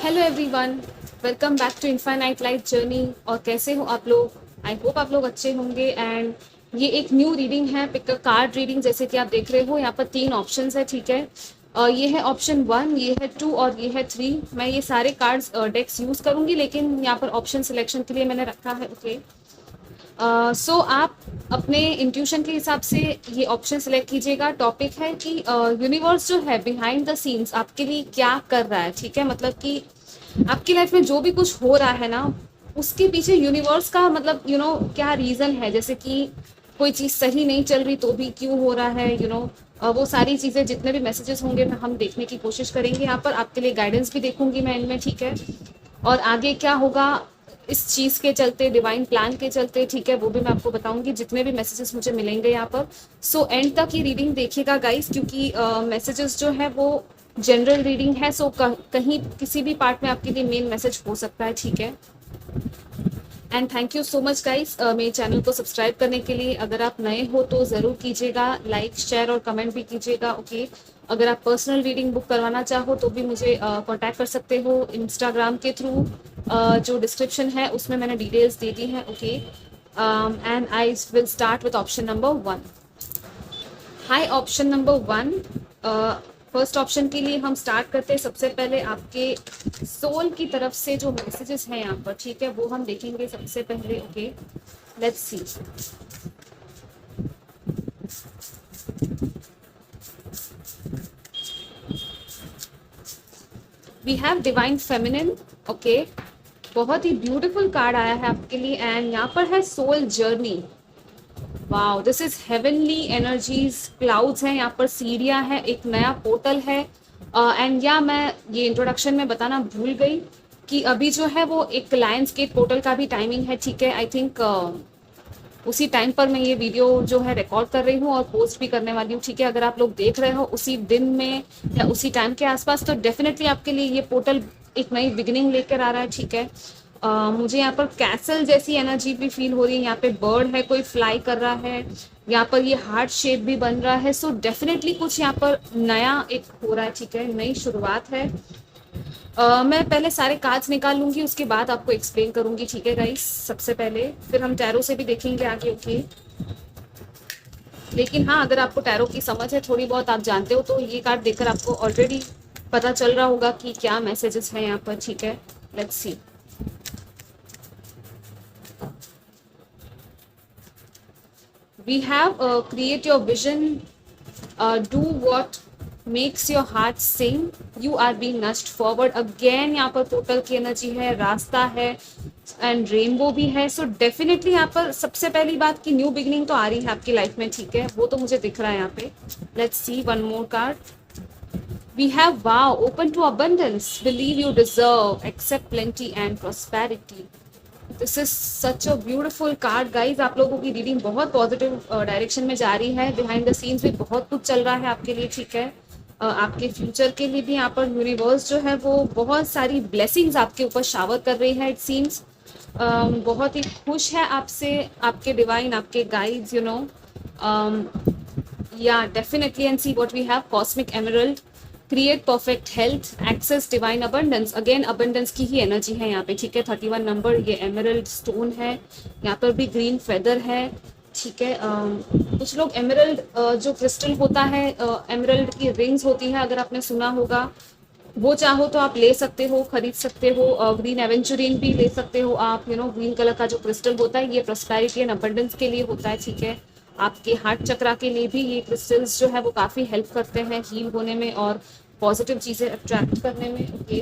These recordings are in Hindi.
Hello everyone, welcome back to infinite life journey. और कैसे हो आप लोग? आई होप आप लोग अच्छे होंगे। एंड ये एक न्यू रीडिंग है, पिक अ कार्ड रीडिंग। जैसे कि आप देख रहे हो यहाँ पर 3 ऑप्शंस है, ठीक है। ये है ऑप्शन 1, ये है 2 और ये है 3। मैं ये सारे कार्ड्स डेक्स यूज़ करूँगी, लेकिन यहाँ पर ऑप्शन सिलेक्शन के लिए मैंने रखा है, ओके। सो आप अपने इंट्यूशन के हिसाब से ये ऑप्शन सेलेक्ट कीजिएगा। टॉपिक है कि यूनिवर्स जो है बिहाइंड द सीन्स आपके लिए क्या कर रहा है, ठीक है। मतलब कि आपकी लाइफ में जो भी कुछ हो रहा है ना, उसके पीछे यूनिवर्स का मतलब क्या रीज़न है। जैसे कि कोई चीज़ सही नहीं चल रही तो भी क्यों हो रहा है, वो सारी चीज़ें, जितने भी मैसेजेस होंगे हम देखने की कोशिश करेंगे। यहाँ पर आपके लिए गाइडेंस भी देखूंगी मैं इनमें, ठीक है। और आगे क्या होगा इस चीज़ के चलते, डिवाइन प्लान के चलते, ठीक है, वो भी मैं आपको बताऊंगी जितने भी मैसेजेस मुझे मिलेंगे यहाँ पर। सो एंड तक ये रीडिंग देखिएगा गाइस, क्योंकि मैसेजेस जो है वो जनरल रीडिंग है। सो कहीं किसी भी पार्ट में आपके लिए मेन मैसेज हो सकता है, ठीक है। And thank you so much guys मेरे चैनल को सब्सक्राइब करने के लिए। अगर आप नए हो तो ज़रूर कीजिएगा, लाइक शेयर और कमेंट भी कीजिएगा, ओके। अगर आप पर्सनल रीडिंग बुक करवाना चाहो तो भी मुझे कांटेक्ट कर सकते हो इंस्टाग्राम के थ्रू। जो डिस्क्रिप्शन है उसमें मैंने डिटेल्स दे दी हैं, okay. And I will start with option number 1। Hi option number 1। First option के लिए हम स्टार्ट करते हैं। सबसे पहले आपके सोल की तरफ से जो मैसेजेस हैं यहाँ पर, ठीक है, वो हम देखेंगे सबसे पहले, okay. Let's see. We have divine feminine, okay. बहुत ही ब्यूटीफुल कार्ड आया है आपके लिए। एंड यहाँ पर है soul journey. Wow, this is heavenly energies. Clouds हैं यहाँ पर, सीढ़ियाँ हैं, एक नया पोर्टल है। एंड या मैं ये इंट्रोडक्शन में बताना भूल गई कि अभी जो है वो एक लायंस गेट पोर्टल का भी टाइमिंग है, ठीक है। आई थिंक उसी टाइम पर मैं ये वीडियो जो है रिकॉर्ड कर रही हूँ और पोस्ट भी करने वाली हूँ, ठीक है। अगर आप लोग देख रहे हो उसी दिन में या उसी टाइम के आसपास, तो डेफिनेटली आपके लिए ये पोर्टल एक नई बिगिनिंग लेकर आ रहा है, ठीक है। मुझे यहाँ पर कैसल जैसी एनर्जी भी फील हो रही है। यहाँ पे बर्ड है, कोई फ्लाई कर रहा है, यहाँ पर ये हार्ट शेप भी बन रहा है। सो डेफिनेटली कुछ यहाँ पर नया एक हो रहा है, ठीक है, नई शुरुआत है। मैं पहले सारे कार्ड्स निकाल लूंगी, उसके बाद आपको एक्सप्लेन करूंगी, ठीक है गाइस। सबसे पहले फिर हम टैरो से भी देखेंगे आगे, ओके। लेकिन हाँ, अगर आपको टैरो की समझ है, थोड़ी बहुत आप जानते हो, तो ये कार्ड देखकर आपको ऑलरेडी पता चल रहा होगा कि क्या मैसेजेस हैं यहाँ पर, ठीक है। Let's C. We have create your vision, do what makes your heart sing, you are being nudged forward again। यहाँ पर पोर्टल की एनर्जी है, रास्ता है एंड रेनबो भी है। सो डेफिनेटली यहाँ पर सबसे पहली बात की न्यू बिगनिंग तो आ रही है आपकी लाइफ में, ठीक है, वो तो मुझे दिख रहा है यहाँ पे। Let's see one more card. We have wow, open to abundance, believe you deserve, accept plenty and prosperity। This is such a beautiful card guys. आप लोगों की रीडिंग बहुत पॉजिटिव डायरेक्शन में जा रही है। बिहाइंड द सीन्स भी बहुत कुछ चल रहा है आपके लिए, ठीक है। आपके फ्यूचर के लिए भी यहाँ पर यूनिवर्स जो है वो बहुत सारी ब्लेसिंग्स आपके ऊपर शावर कर रही है, इट सीम्स। बहुत ही खुश है आपसे आपके डिवाइन, आपके गाइड्स, या definitely. And see what we have, cosmic emerald, create perfect health, access divine abundance. Again abundance की ही एनर्जी है यहाँ पे, ठीक है। 31 नंबर, ये एमरल्ड स्टोन है, यहाँ पर भी ग्रीन फेदर है, ठीक है। कुछ लोग एमरल्ड जो क्रिस्टल होता है, एमरल्ड की रिंग्स होती है, अगर आपने सुना होगा, वो चाहो तो आप ले सकते हो, खरीद सकते हो। ग्रीन एवेंचुरिन भी ले सकते हो आप, ग्रीन कलर का जो क्रिस्टल होता है, ये प्रॉस्पेरिटी एंड अबंडेंस के लिए होता है, ठीक है। आपके हार्ट चक्रा के लिए भी ये क्रिस्टल्स जो है वो काफ़ी हेल्प करते हैं हील होने में और पॉजिटिव चीज़ें अट्रैक्ट करने में, okay.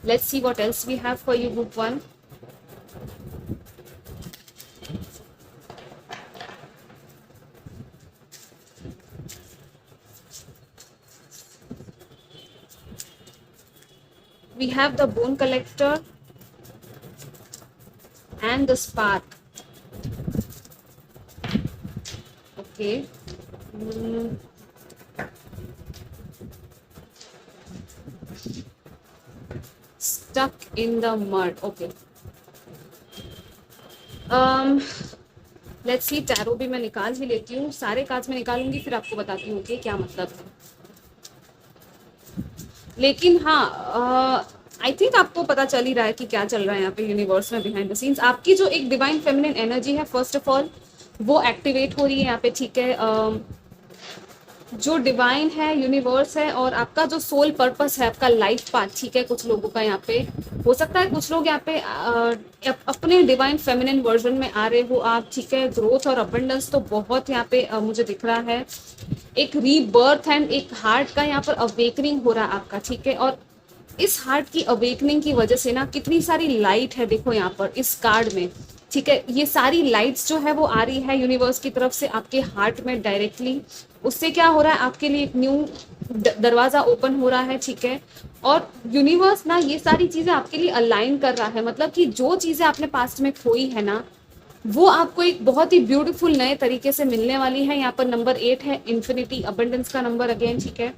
Let's see what else we have for you group 1। We have the bone collector and the spark, okay। Stuck in the mud, okay। Let's see, tarot भी मैं निकाल ही लेती हूँ, सारे कार्ड्स में निकालूंगी फिर आपको बताती हूँ कि क्या मतलब है। लेकिन हाँ, आई थिंक आपको पता चल ही रहा है कि क्या चल रहा है यहाँ पे यूनिवर्स में बिहाइंड द सीन्स। आपकी जो एक डिवाइन फेमिनिन एनर्जी है फर्स्ट ऑफ ऑल वो एक्टिवेट हो रही है यहाँ पे, ठीक है। जो डिवाइन है, यूनिवर्स है, और आपका जो सोल पर्पस है, आपका लाइफ पाथ, ठीक है, कुछ लोगों का यहाँ पे हो सकता है, कुछ लोग यहाँ पे अपने डिवाइन फेमिनिन वर्जन में आ रहे हो आप, ठीक है। ग्रोथ और अबंडेंस तो बहुत यहाँ पे मुझे दिख रहा है। एक रीबर्थ एंड एक हार्ट का यहाँ पर अवेकनिंग हो रहा है आपका, ठीक है। और इस हार्ट की अवेकनिंग की वजह से ना कितनी सारी लाइट है, देखो यहाँ पर इस कार्ड में, ठीक है। ये सारी लाइट्स जो है वो आ रही है यूनिवर्स की तरफ से आपके हार्ट में डायरेक्टली। उससे क्या हो रहा है, आपके लिए एक न्यू दरवाजा ओपन हो रहा है, ठीक है। और यूनिवर्स ना ये सारी चीजें आपके लिए अलाइन कर रहा है, मतलब कि जो चीजें आपने पास्ट में खोई है ना वो आपको एक बहुत ही ब्यूटीफुल नए तरीके से मिलने वाली है। यहाँ पर नंबर 8 है, इन्फिनिटी, अबंडेंस का नंबर अगेन, ठीक है।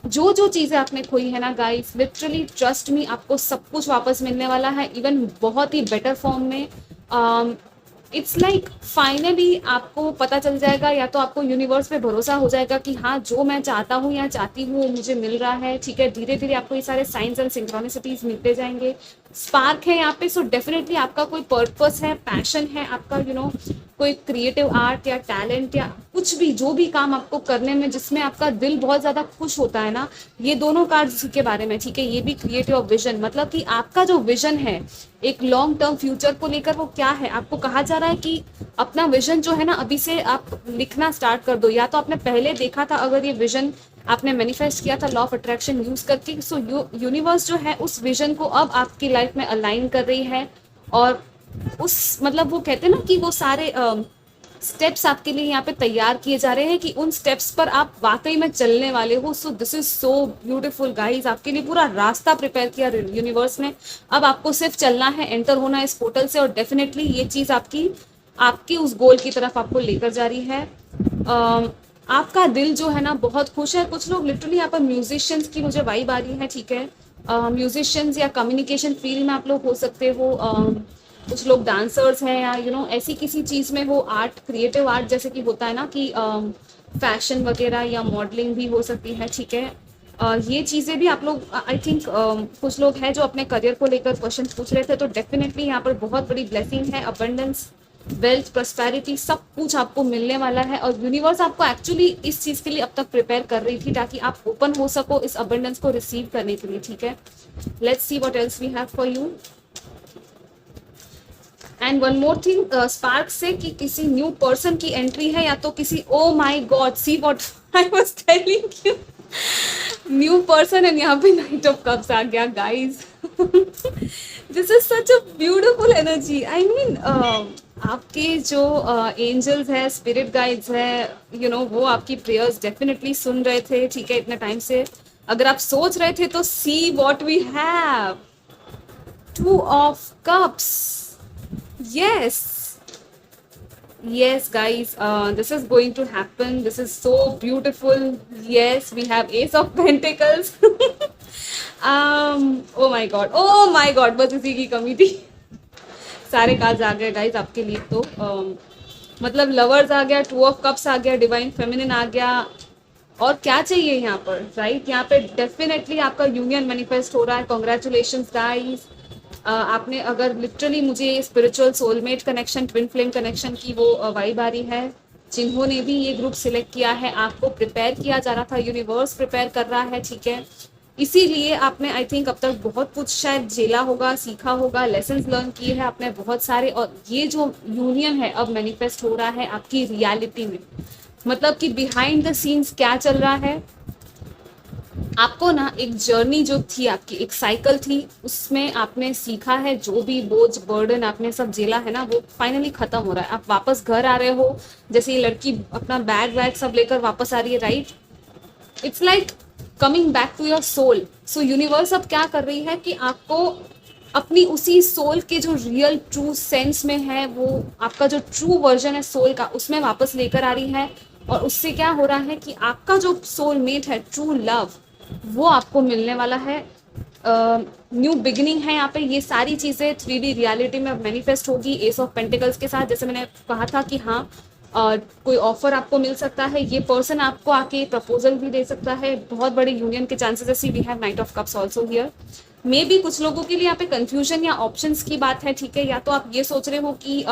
जो जो चीजें आपने खोई है ना गाइस, लिटरली ट्रस्ट मी, आपको सब कुछ वापस मिलने वाला है, इवन बहुत ही बेटर फॉर्म में। इट्स लाइक फाइनली आपको पता चल जाएगा, या तो आपको यूनिवर्स पे भरोसा हो जाएगा कि हाँ जो मैं चाहता हूँ या चाहती हूँ मुझे मिल रहा है, ठीक है। धीरे धीरे आपको ये सारे साइंस एंड सिंक्रोनिसिटीज मिलते जाएंगे। स्पार्क है यहाँ पे, सो डेफिनेटली आपका कोई पर्पस है, पैशन है आपका, कोई क्रिएटिव आर्ट या टैलेंट या कुछ भी, जो भी काम आपको करने में जिसमें आपका दिल बहुत ज्यादा खुश होता है ना, ये दोनों कार्ड इसी के बारे में, ठीक है। ये भी क्रिएटिव विजन, मतलब कि आपका जो विजन है एक लॉन्ग टर्म फ्यूचर को लेकर, वो क्या है, आपको कहा जा रहा है कि अपना विजन जो है ना अभी से आप लिखना स्टार्ट कर दो। या तो आपने पहले देखा था, अगर ये विजन आपने मैनिफेस्ट किया था लॉ ऑफ अट्रैक्शन यूज करके, सो यूनिवर्स जो है उस विजन को अब आपकी लाइफ में अलाइन कर रही है। और उस मतलब वो कहते हैं ना कि वो सारे स्टेप्स आपके लिए यहाँ पे तैयार किए जा रहे हैं कि उन स्टेप्स पर आप वाकई में चलने वाले हो। सो this is so beautiful guys, आपके लिए पूरा रास्ता प्रिपेयर किया यूनिवर्स ने। अब आपको सिर्फ चलना है, एंटर होना है इस पोर्टल से, और डेफिनेटली ये चीज आपकी उस गोल की तरफ आपको लेकर जा रही है। आपका दिल जो है ना बहुत खुश है। कुछ लोग लिटरली यहाँ पर म्यूजिशियंस की मुझे वाइब आ रही है, ठीक है। म्यूजिशियंस या कम्युनिकेशन फील्ड में आप लोग हो सकते हो, कुछ लोग डांसर्स हैं, या ऐसी किसी चीज़ में हो, आर्ट, क्रिएटिव आर्ट जैसे कि होता है ना कि फैशन वगैरह या मॉडलिंग भी हो सकती है, ठीक है। ये चीज़ें भी आप लोग, आई थिंक कुछ लोग हैं जो अपने करियर को लेकर क्वेश्चन पूछ रहे थे, तो डेफिनेटली यहाँ पर बहुत बड़ी ब्लेसिंग है, अबंडेंस, वेल्थ, प्रॉस्पेरिटी, सब कुछ आपको मिलने वाला है। और यूनिवर्स आपको एक्चुअली इस चीज़ के लिए अब तक प्रिपेयर कर रही थी ताकि आप ओपन हो सको इस अबंडेंस को रिसीव करने के लिए, ठीक है। Let's see what else we have for you. And one more thing, spark से कि किसी न्यू पर्सन की एंट्री है, या तो किसी, oh my God, see what I was telling you, new person. And यहाँ पे नाइट ऑफ कप्स आ गया guys. This is such a beautiful energy. I mean आपके जो एंजल्स है, स्पिरिट गाइड्स है, वो आपकी प्रेयर्स डेफिनेटली सुन रहे थे, ठीक है, इतने टाइम से। अगर आप सोच रहे थे तो see what we have, 2 of cups. Yes guys, this is going to happen. This is so beautiful. Yes, we have Ace of Pentacles. Oh my god, बस इसी की कमी थी। सारे कार्ड्स आ गए गाइज आपके लिए, तो मतलब लवर्स आ गया, 2 ऑफ कप्स आ गया, डिवाइन फेमिनिन आ गया, और क्या चाहिए यहाँ पर, राइट। यहाँ पे डेफिनेटली आपका यूनियन मैनिफेस्ट हो रहा है। Congratulations guys. आपने अगर लिटरली, मुझे spiritual soulmate connection, twin flame connection की वो वाइब आ रही है। जिन्होंने भी ये ग्रुप सिलेक्ट किया है, आपको प्रिपेयर किया जा रहा था, यूनिवर्स प्रिपेयर कर रहा है, ठीक है। इसीलिए आपने आई थिंक अब तक बहुत कुछ शायद झेला होगा, सीखा होगा, लेसन्स लर्न किए हैं आपने बहुत सारे, और ये जो यूनियन है अब मैनिफेस्ट हो रहा है आपकी रियलिटी में। मतलब कि बिहाइंड द सीन्स क्या चल रहा है, आपको ना एक जर्नी जो थी आपकी, एक साइकिल थी, उसमें आपने सीखा है, जो भी बोझ, बर्डन आपने सब झेला है ना, वो फाइनली खत्म हो रहा है। आप वापस घर आ रहे हो, जैसे ये लड़की अपना बैग वैग सब लेकर वापस आ रही है, right. It's like coming back to your soul. So universe अब क्या कर रही है कि आपको अपनी उसी सोल के जो रियल ट्रू सेंस में है, वो आपका जो ट्रू वर्जन है सोल का, उसमें वापस लेकर आ रही है। और उससे क्या हो रहा है कि आपका जो सोलमेट है, ट्रू लव, वो आपको मिलने वाला है। न्यू बिगिनिंग है यहाँ पे। ये सारी चीज़ें 3D रियलिटी में मैनिफेस्ट होगी एस ऑफ पेंटिकल्स के साथ। जैसे मैंने कहा था कि हाँ, कोई ऑफर आपको मिल सकता है, ये पर्सन आपको आके प्रपोजल भी दे सकता है, बहुत बड़े यूनियन के चांसेस है। See we have knight of cups also here. Maybe कुछ लोगों के लिए यहाँ पे कंफ्यूजन या ऑप्शंस की बात है, ठीक है, या तो आप ये सोच रहे हो कि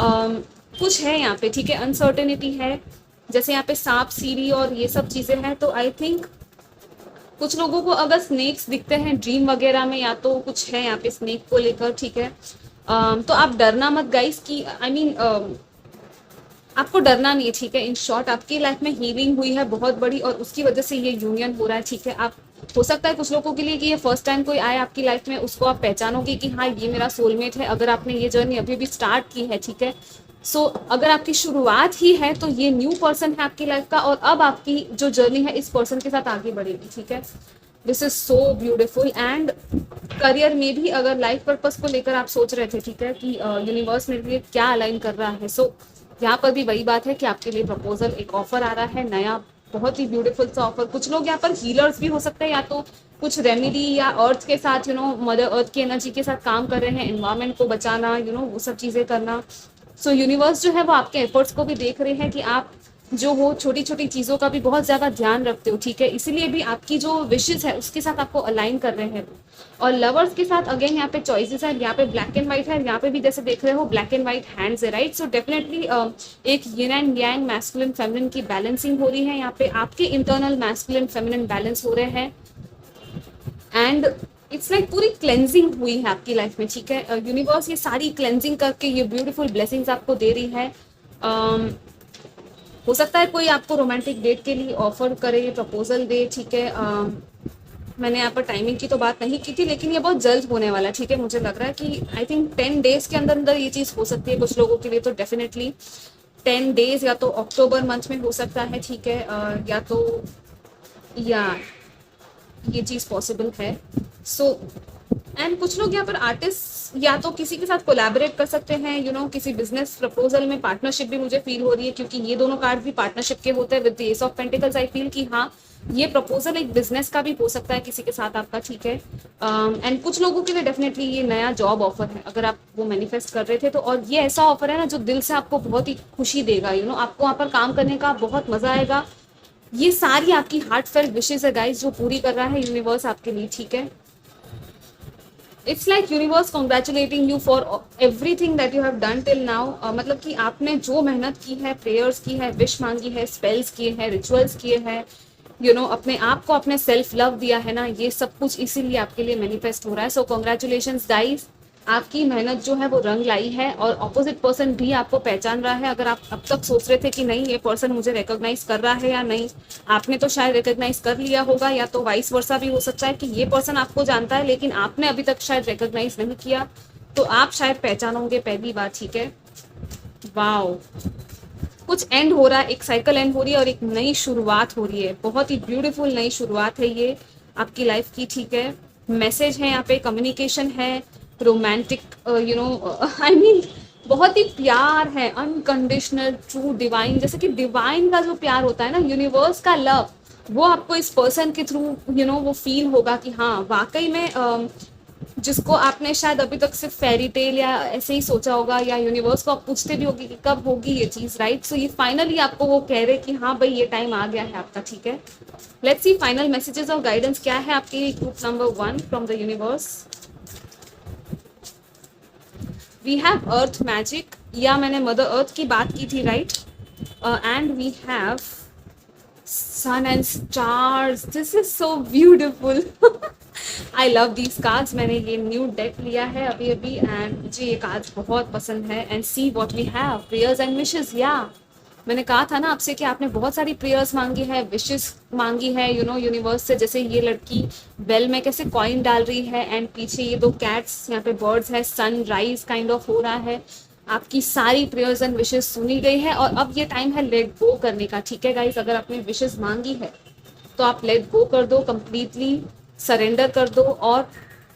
कुछ है यहाँ पे, ठीक है, अनसर्टेनिटी है, जैसे यहाँ पे सांप सीढ़ी और ये सब चीजें हैं, तो आई थिंक कुछ लोगों को अगर स्नेक्स दिखते हैं ड्रीम वगैरह में, या तो कुछ है यहाँ पे स्नेक को लेकर, ठीक है। तो आप डरना मत गाइस कि आई मीन आपको डरना नहीं है, ठीक है। इन शॉर्ट आपकी लाइफ में हीलिंग हुई है बहुत बड़ी और उसकी वजह से ये यूनियन हो रहा है, ठीक है। आप हो सकता है कुछ लोगों के लिए कि ये फर्स्ट टाइम कोई आए आपकी लाइफ में, उसको आप पहचानोगे कि हाँ ये मेरा सोलमेट है, अगर आपने ये जर्नी अभी भी स्टार्ट की है, ठीक है। सो अगर आपकी शुरुआत ही है तो ये न्यू पर्सन है आपकी लाइफ का, और अब आपकी जो जर्नी है इस पर्सन के साथ आगे बढ़ेगी, ठीक है। This is so beautiful. And career में भी अगर लाइफ पर्पस को लेकर आप सोच रहे थे, ठीक है, कि यूनिवर्स मेरे लिए क्या अलाइन कर रहा है, सो यहाँ पर भी वही बात है कि आपके लिए प्रपोजल एक ऑफर आ रहा है नया, बहुत ही ब्यूटीफुल सा ऑफर। कुछ लोग यहाँ पर हीलर्स भी हो सकते हैं, या तो कुछ रेमेडी या अर्थ के साथ मदर अर्थ की एनर्जी के साथ काम कर रहे हैं, एनवायरमेंट को बचाना, वो सब चीज़ें करना। सो यूनिवर्स जो है वो आपके एफर्ट्स को भी देख रहे हैं कि आप जो हो छोटी छोटी चीज़ों का भी बहुत ज़्यादा ध्यान रखते हो, ठीक है, इसीलिए भी आपकी जो विशेज है उसके साथ आपको अलाइन कर रहे हैं। और लवर्स के साथ अगेन यहाँ पे चॉइसेस है, यहाँ पे ब्लैक एंड व्हाइट है, यहाँ पे भी जैसे देख रहे हो ब्लैक एंड व्हाइट हैंड्स है, राइट। सो डेफिनेटली एक yin and yang masculine feminine की बैलेंसिंग हो रही है, यहाँ पे आपके इंटरनल मैस्कुलिन फेमिनिन बैलेंस हो रहे हैं। एंड इट्स लाइक पूरी क्लेंजिंग हुई है आपकी लाइफ में, ठीक है। यूनिवर्स ये सारी क्लेंजिंग करके ये ब्यूटीफुल ब्लेसिंग्स आपको दे रही है। हो सकता है कोई आपको रोमांटिक डेट के लिए ऑफर करे, प्रपोजल दे, ठीक है। मैंने यहाँ पर टाइमिंग की तो बात नहीं की थी, लेकिन ये बहुत जल्द होने वाला है, ठीक है। मुझे लग रहा है कि आई थिंक 10 डेज के अंदर अंदर ये चीज़ हो सकती है कुछ लोगों के लिए, तो डेफिनेटली 10 डेज या तो अक्टूबर मंथ में हो सकता है, ठीक है, या तो या ये चीज़ पॉसिबल है। सो एंड कुछ लोग यहाँ पर आर्टिस्ट या तो किसी के साथ कोलैबोरेट कर सकते हैं, किसी बिजनेस प्रपोजल में पार्टनरशिप भी मुझे फील हो रही है, क्योंकि ये दोनों कार्ड भी पार्टनरशिप के होते हैं with the S of pentacles. I feel कि हाँ ये प्रपोजल एक बिजनेस का भी हो सकता है किसी के साथ आपका, ठीक है। एंड कुछ लोगों के लिए डेफिनेटली ये नया जॉब ऑफर है, अगर आप वो मैनिफेस्ट कर रहे थे तो। और ये ऐसा ऑफर है ना जो दिल से आपको बहुत ही खुशी देगा, आपको वहाँ पर काम करने का बहुत मजा आएगा। ये सारी आपकी हार्ट फेल्ट विशेज है गाइज जो पूरी कर रहा है यूनिवर्स आपके लिए, ठीक है। It's like universe congratulating you for everything that you have done till now. मतलब कि आपने जो मेहनत की है, प्रेयर्स की है, विश मांगी है, स्पेल्स किए हैं, रिचुअल्स किए हैं, अपने आप को अपने सेल्फ लव दिया है ना, ये सब कुछ इसीलिए आपके लिए मैनिफेस्ट हो रहा है। सो कॉन्ग्रेचुलेशंस गाइज, आपकी मेहनत जो है वो रंग लाई है, और ऑपोजिट पर्सन भी आपको पहचान रहा है। अगर आप अब तक सोच रहे थे कि नहीं ये पर्सन मुझे रिकॉग्नाइज कर रहा है या नहीं, आपने तो शायद रिकॉग्नाइज कर लिया होगा, या तो वाइस वर्सा भी हो सकता है कि ये पर्सन आपको जानता है लेकिन आपने अभी तक शायद रिकॉग्नाइज नहीं किया, तो आप शायद पहचानोगे पहली बार, ठीक है। वाओ, कुछ एंड हो रहा है, एक साइकिल एंड हो रही है और एक नई शुरुआत हो रही है, बहुत ही ब्यूटीफुल नई शुरुआत है ये आपकी लाइफ की, ठीक है। मैसेज है यहाँ पे, कम्युनिकेशन है, रोमांटिक आई मीन बहुत ही प्यार है, अनकंडीशनल, ट्रू, डिवाइन। जैसे कि डिवाइन का जो प्यार होता है ना, यूनिवर्स का लव, वो आपको इस पर्सन के थ्रू वो फील होगा कि हाँ वाकई में जिसको आपने शायद अभी तक सिर्फ फेरी टेल या ऐसे ही सोचा होगा, या यूनिवर्स को आप पूछते भी होगी कि कब होगी ये चीज़, राइट। सो ये फाइनली आपको वो कह रहे कि हाँ भाई ये टाइम आ गया है आपका, ठीक है। लेट्स सी फाइनल मैसेजेस और गाइडेंस क्या है आपके group number 1 from the universe. We have earth magic, या मैंने मदर अर्थ की बात की थी, right. And we have sun and stars, this is so beautiful. I love these cards. मैंने ये न्यू डेक लिया है अभी अभी, एंड मुझे ये कार्ड्स बहुत पसंद है। And see what we have, prayers and wishes. या मैंने कहा था ना आपसे कि आपने बहुत सारी प्रेयर्स मांगी है, विशेस मांगी है, यूनिवर्स से। जैसे ये लड़की वेल में कैसे कॉइन डाल रही है, एंड पीछे ये 2 कैट्स, यहाँ पे बर्ड्स है, सन राइज काइंड ऑफ हो रहा है। आपकी सारी प्रेयर्स एंड विशेस सुनी गई है, और अब ये टाइम है लेट गो करने का, ठीक है गाइस। अगर आपने विशेस मांगी है तो आप लेट गो कर दो, कंप्लीटली सरेंडर कर दो। और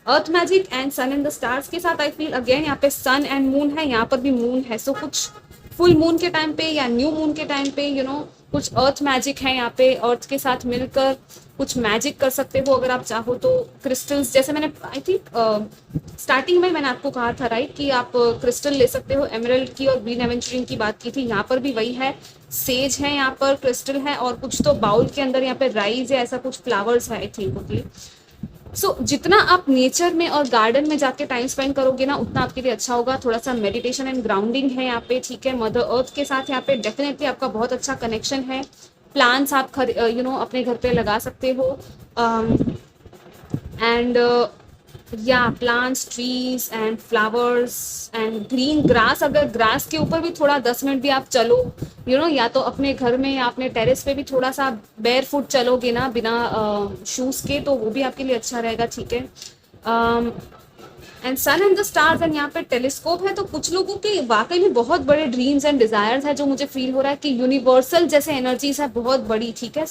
earth magic and sun and the stars के साथ आई फील अगेन यहाँ पे सन एंड मून है, यहाँ पर भी मून है। सो कुछ फुल मून के टाइम पे या न्यू मून के टाइम पे कुछ अर्थ मैजिक है यहाँ पे, अर्थ के साथ मिलकर कुछ मैजिक कर सकते हो अगर आप चाहो तो। क्रिस्टल्स, जैसे मैंने आई थिंक स्टार्टिंग में मैंने आपको कहा था, राइट, कि आप क्रिस्टल ले सकते हो, एमरल्ड की और ग्रीन एवेंचुरिन की बात की थी। यहाँ पर भी वही है, सेज है यहाँ पर, क्रिस्टल है, और कुछ तो बाउल के अंदर यहाँ पे राइज है, ऐसा कुछ फ्लावर्स है आई थिंक, ओके। जितना आप नेचर में और गार्डन में जाके टाइम स्पेंड करोगे ना, उतना आपके लिए अच्छा होगा। थोड़ा सा मेडिटेशन एंड ग्राउंडिंग है यहाँ पे, ठीक है। मदर अर्थ के साथ यहाँ पे डेफिनेटली आपका बहुत अच्छा कनेक्शन है। प्लांट्स आप अपने घर पे लगा सकते हो। एंड या plants, trees and flowers and green grass, अगर ग्रास के ऊपर भी थोड़ा 10 मिनट भी आप चलो, या तो अपने घर में या अपने टेरेस पे भी थोड़ा सा बेयर फुट चलोगे ना, बिना शूज के, तो वो भी आपके लिए अच्छा रहेगा, ठीक है। And sun and the stars, and यहाँ पे टेलीस्कोप है, तो कुछ लोगों के वाकई में बहुत बड़े ड्रीम्स एंड डिजायर्स है, जो मुझे फील हो रहा है कि यूनिवर्सल जैसे एनर्जीज है बहुत बड़ी, ठीक है।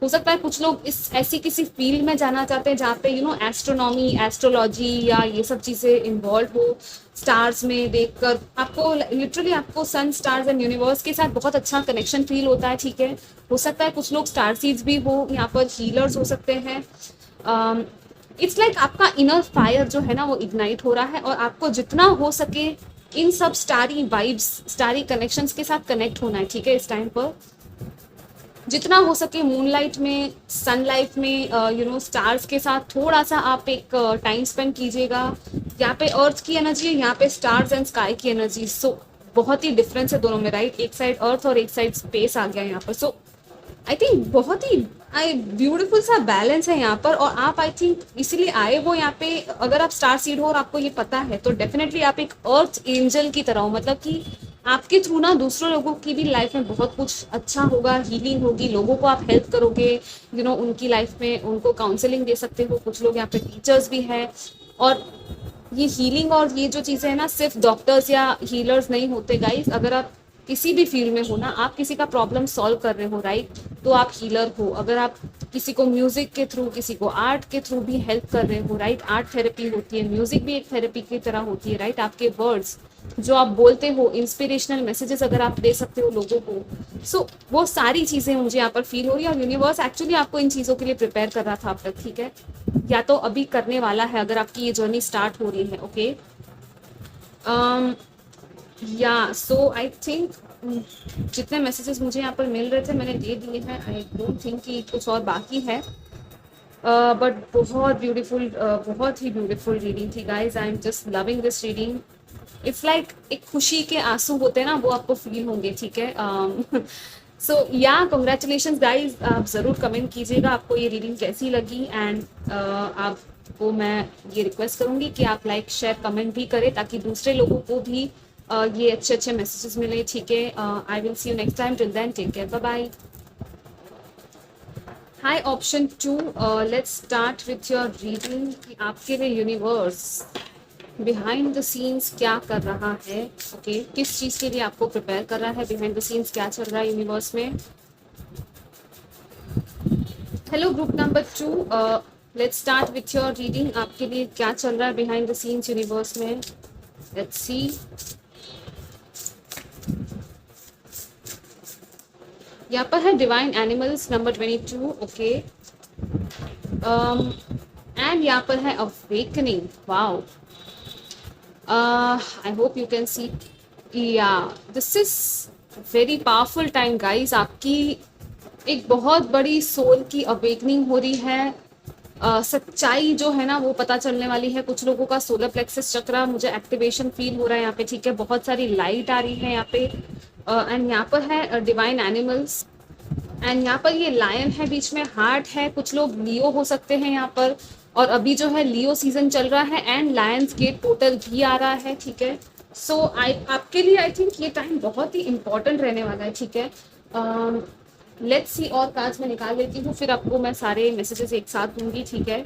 हो सकता है कुछ लोग इस ऐसी किसी फील्ड में जाना चाहते हैं जहाँ पे एस्ट्रोनॉमी, एस्ट्रोलॉजी या ये सब चीज़ें इन्वॉल्व हो। स्टार्स में देखकर आपको लिटरली आपको सन, स्टार्स एंड यूनिवर्स के साथ बहुत अच्छा कनेक्शन फील होता है, ठीक है। हो सकता है कुछ लोग स्टार सीड्स भी हो, यहाँ पर हीलर्स हो सकते हैं। इट्स लाइक आपका इनर फायर जो है ना, वो इग्नाइट हो रहा है, और आपको जितना हो सके इन सब स्टारी वाइब्स, स्टारी कनेक्शंस के साथ कनेक्ट होना है, ठीक है। इस टाइम पर जितना हो सके मूनलाइट में, सनलाइट में, स्टार्स के साथ थोड़ा सा आप एक टाइम स्पेंड कीजिएगा। यहाँ पे अर्थ की एनर्जी है, यहाँ पे स्टार्स एंड स्काई की एनर्जी, बहुत ही डिफरेंस है दोनों में, राइट। एक साइड अर्थ और एक साइड स्पेस आ गया यहाँ पर। आई थिंक बहुत ही ब्यूटीफुल सा बैलेंस है यहाँ पर। और आप आई थिंक इसीलिए आए हो यहाँ पे। अगर आप स्टार सीड हो और आपको ये पता है, तो डेफिनेटली आप एक अर्थ एंजल की तरह हो, मतलब कि आपके थ्रू ना दूसरों लोगों की भी लाइफ में बहुत कुछ अच्छा होगा, हीलिंग होगी, लोगों को आप हेल्प करोगे, उनकी लाइफ में उनको काउंसलिंग दे सकते हो। कुछ लोग यहाँ पे टीचर्स भी हैं। और ये हीलिंग और ये जो चीज़ें हैं ना, सिर्फ डॉक्टर्स या हीलर्स नहीं होते गाइस। अगर आप किसी भी फील्ड में हो ना, आप किसी का प्रॉब्लम सॉल्व कर रहे हो, राइट, तो आप हीलर हो। अगर आप किसी को म्यूजिक के थ्रू, किसी को आर्ट के थ्रू भी हेल्प कर रहे हो, राइट, आर्ट थेरेपी होती है, म्यूजिक भी एक थेरेपी की तरह होती है, राइट। आपके वर्ड्स जो आप बोलते हो, इंस्पिरेशनल मैसेजेस अगर आप दे सकते हो लोगों को, वो सारी चीज़ें मुझे यहाँ पर फील हो रही है। और यूनिवर्स एक्चुअली आपको इन चीज़ों के लिए प्रिपेयर कर रहा था अब तक, ठीक है, या तो अभी करने वाला है अगर आपकी ये जर्नी स्टार्ट हो रही है, ओके। या सो आई थिंक जितने मैसेजेस मुझे यहाँ पर मिल रहे थे मैंने दे दिए हैं। आई डोंट थिंक कि कुछ और बाकी है। बट बहुत ही ब्यूटीफुल रीडिंग थी guys. I am just loving this reading. It's like एक खुशी के आंसू होते हैं ना, वो आपको फील होंगे, ठीक है। या कंग्रेचुलेशंस गाइज। आप ज़रूर कमेंट कीजिएगा आपको ये रीडिंग कैसी लगी। एंड आपको मैं ये रिक्वेस्ट करूँगी कि आप लाइक, शेयर, कमेंट भी करें, ताकि दूसरे लोगों को भी ये अच्छे अच्छे मैसेजेस मिले, ठीक है। I will see you next time. Till then take care, bye bye. Hi option 2, let's start with your reading कि आपके लिए यूनिवर्स बिहाइंड द सीन्स क्या कर रहा है, ओके। किस चीज़ के लिए आपको प्रिपेयर कर रहा है, बिहाइंड द सीन्स क्या चल रहा है यूनिवर्स में। Hello group number 2, let's start with your reading. आपके लिए क्या चल रहा है बिहाइंड द सीन्स यूनिवर्स में। Let's see. यहाँ पर है divine animals number 22, okay. And यहाँ पर है awakening, wow. I hope you can see. Yeah this is very powerful time guys. आपकी एक बहुत बड़ी सोल की अवेकनिंग हो रही है। सच्चाई जो है ना, वो पता चलने वाली है। कुछ लोगों का सोलर प्लेक्सस चक्रा मुझे एक्टिवेशन फील हो रहा है यहाँ पे, ठीक है। बहुत सारी लाइट आ रही है यहाँ पे। एंड यहाँ पर है डिवाइन एनिमल्स। एंड यहाँ पर ये लायन है, बीच में हार्ट है। कुछ लोग लियो हो सकते हैं यहाँ पर। और अभी जो है लियो सीजन चल रहा है एंड लायंस गेट पोर्टल भी आ रहा है, ठीक है। आपके लिए आई थिंक ये टाइम बहुत ही इंपॉर्टेंट रहने वाला है, ठीक है। लेट्स सी, और कार्ड्स में निकाल लेती हूँ, फिर आपको मैं सारे मैसेजेस एक साथ दूंगी, ठीक है।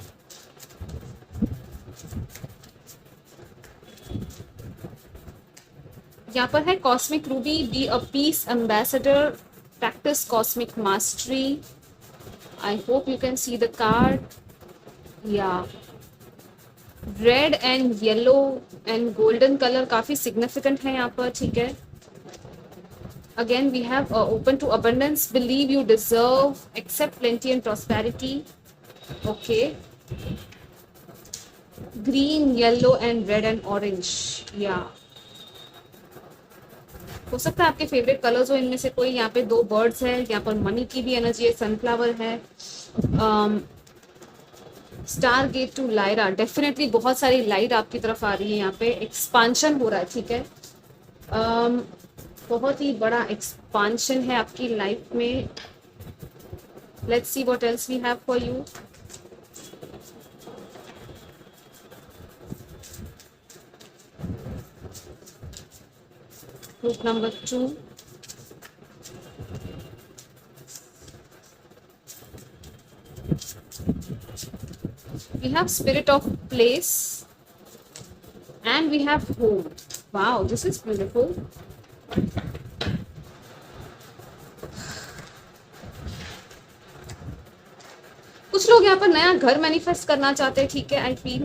यहाँ पर है cosmic ruby, be a peace ambassador, practice cosmic mastery. I hope you can see the card. Yeah red and yellow and golden colour काफी सिग्निफिकेंट है यहाँ पर, ठीक है। Again we have open to abundance, believe you deserve, accept plenty and prosperity, okay. Green, yellow and red and orange. Yeah हो सकता है आपके फेवरेट कलर्स हो इनमें से कोई। यहाँ पे 2 बर्ड्स है, यहाँ पर मनी की भी एनर्जी है, सनफ्लावर है। Stargate to Lyra, definitely बहुत सारी लाइट आपकी तरफ आ रही है, यहाँ पे एक्सपांशन हो रहा है, ठीक है। um, बहुत ही बड़ा एक्सपांशन है आपकी लाइफ में। Let's see what else we have for you. Group number 2, we have spirit of place and we have home. Wow, this is beautiful. कुछ लोग यहाँ पर नया घर मैनिफेस्ट करना चाहते हैं, ठीक है, आई फील,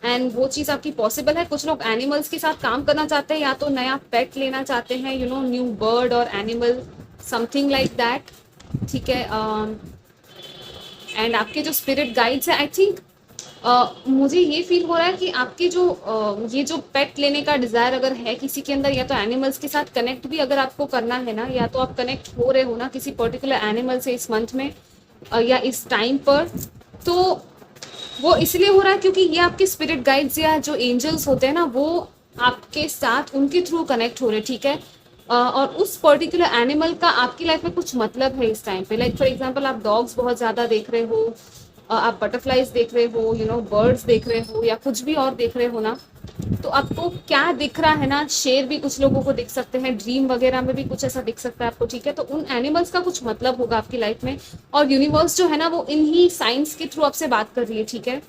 एंड वो चीज़ आपकी पॉसिबल है। कुछ लोग एनिमल्स के साथ काम करना चाहते हैं, या तो नया पेट लेना चाहते हैं, यू नो, न्यू बर्ड और एनिमल, समथिंग लाइक दैट, ठीक है। एंड आपके जो स्पिरिट गाइड्स हैं, आई थिंक मुझे ये फील हो रहा है कि आपके जो ये जो पेट लेने का डिज़ायर अगर है किसी के अंदर, या तो एनिमल्स के साथ कनेक्ट भी अगर आपको करना है ना, या तो आप कनेक्ट हो रहे हो ना किसी पर्टिकुलर एनिमल से इस मंथ में या इस टाइम पर, तो वो इसलिए हो रहा है क्योंकि ये आपके स्पिरिट गाइड्स या जो एंजल्स होते हैं ना, वो आपके साथ उनके थ्रू कनेक्ट हो रहे हैं, ठीक है। और उस पर्टिकुलर एनिमल का आपकी लाइफ में कुछ मतलब है इस टाइम पे। लाइक फॉर एग्जांपल, आप डॉग्स बहुत ज़्यादा देख रहे हो, आप बटरफ्लाइज देख रहे हो, यू नो, बर्ड्स देख रहे हो, या कुछ भी और देख रहे हो ना, तो आपको क्या दिख रहा है ना, शेर भी कुछ लोगों को दिख सकते हैं, ड्रीम वगैरह में भी कुछ ऐसा दिख सकता है आपको, ठीक है। तो उन एनिमल्स का कुछ मतलब होगा आपकी लाइफ में, और यूनिवर्स जो है ना वो इन्हीं साइंस के थ्रू आपसे बात कर रही है, ठीक है।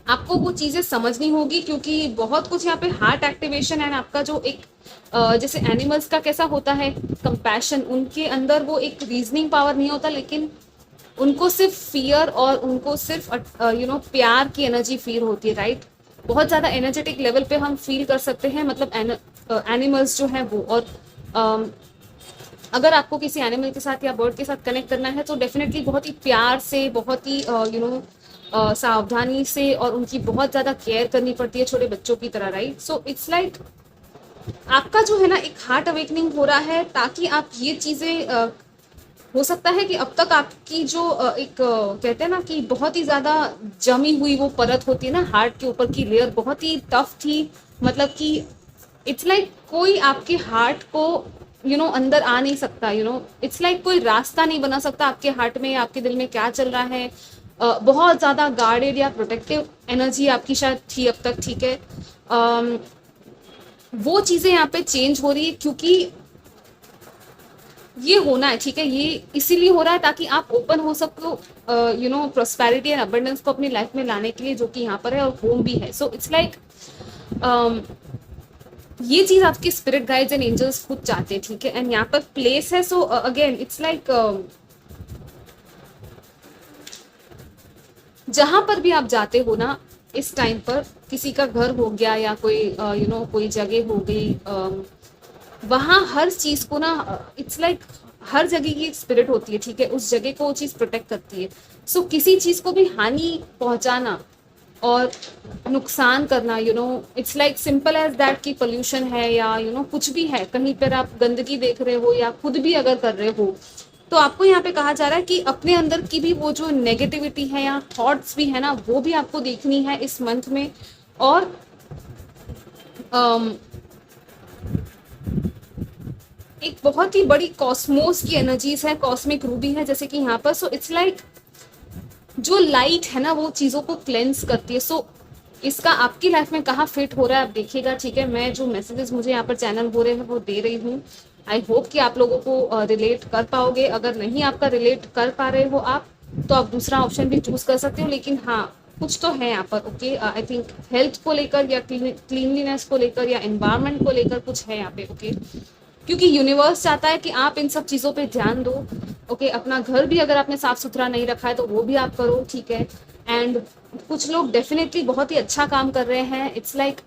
आपको वो चीज़ें समझनी होगी क्योंकि बहुत कुछ यहाँ पे हार्ट एक्टिवेशन है, आपका जो एक जैसे एनिमल्स का कैसा होता है कंपैशन, उनके अंदर वो एक रीजनिंग पावर नहीं होता, लेकिन उनको सिर्फ फियर और उनको सिर्फ यू नो प्यार की एनर्जी फील होती है, राइट। बहुत ज़्यादा एनर्जेटिक लेवल पे हम फील कर सकते हैं, मतलब एनिमल्स जो हैं वो। और अगर आपको किसी एनिमल के साथ या बर्ड के साथ कनेक्ट करना है तो डेफिनेटली बहुत ही प्यार से, बहुत ही यू नो सावधानी से, और उनकी बहुत ज़्यादा केयर करनी पड़ती है, छोटे बच्चों की तरह, राइट। सो इट्स लाइक आपका जो है ना एक हार्ट अवेकनिंग हो रहा है, ताकि आप ये चीज़ें हो सकता है कि अब तक आपकी जो एक कहते हैं ना कि बहुत ही ज़्यादा जमी हुई वो परत होती है ना हार्ट के ऊपर की लेयर, बहुत ही टफ थी, मतलब कि इट्स लाइक कोई आपके हार्ट को यू नो अंदर आ नहीं सकता, यू नो, इट्स लाइक कोई रास्ता नहीं बना सकता आपके हार्ट में, आपके दिल में क्या चल रहा है। बहुत ज़्यादा गार्डेड या प्रोटेक्टिव एनर्जी आपकी शायद थी अब तक, ठीक है। वो चीज़ें यहाँ पे चेंज हो रही है क्योंकि ये होना है, ठीक है। ये इसीलिए हो रहा है ताकि आप ओपन हो सको, you know, prosperity and abundance को अपनी लाइफ में लाने के लिए, जो कि यहाँ पर है, और होम भी है। सो इट्स लाइक ये चीज़ आपके स्पिरिट गाइड्स एंड एंजल्स खुद चाहते हैं, ठीक है। एंड यहाँ पर प्लेस है, सो अगेन इट्स लाइक जहाँ पर भी आप जाते हो ना इस टाइम पर, किसी का घर हो गया या कोई यू नो कोई जगह हो गई, वहाँ हर चीज़ को ना इट्स लाइक हर जगह की एक स्पिरिट होती है, ठीक है। उस जगह को वो चीज़ प्रोटेक्ट करती है। सो किसी चीज़ को भी हानि पहुँचाना और नुकसान करना, you know, it's like simple as that कि पोल्यूशन है, या यू नो कुछ भी है, कहीं पर आप गंदगी देख रहे हो या खुद भी अगर कर रहे हो, तो आपको यहाँ पे कहा जा रहा है कि अपने अंदर की भी वो जो नेगेटिविटी है या थॉट्स भी है ना, वो भी आपको देखनी है इस मंथ में। और एक बहुत ही बड़ी कॉस्मोस की एनर्जीज है, कॉस्मिक रूबी है जैसे कि यहाँ पर। सो इट्स लाइक जो लाइट है ना वो चीज़ों को क्लेंस करती है। सो इसका आपकी लाइफ में कहाँ फिट हो रहा है आप देखिएगा, ठीक है। मैं जो मैसेजेस मुझे यहाँ पर चैनल हो रहे हैं वो दे रही हूँ। आई होप कि आप लोगों को रिलेट कर पाओगे। अगर नहीं आपका रिलेट कर पा रहे हो आप, तो आप दूसरा ऑप्शन भी चूज कर सकते हो, लेकिन हाँ कुछ तो है यहाँ पर, ओके। आई थिंक हेल्थ को लेकर या क्लीनलीनेस को लेकर या एनवायरनमेंट को लेकर कुछ है यहाँ पे, ओके। क्योंकि यूनिवर्स चाहता है कि आप इन सब चीज़ों पे ध्यान दो, ओके। अपना घर भी अगर आपने साफ सुथरा नहीं रखा है तो वो भी आप करो, ठीक है। एंड कुछ लोग डेफिनेटली बहुत ही अच्छा काम कर रहे हैं। इट्स लाइक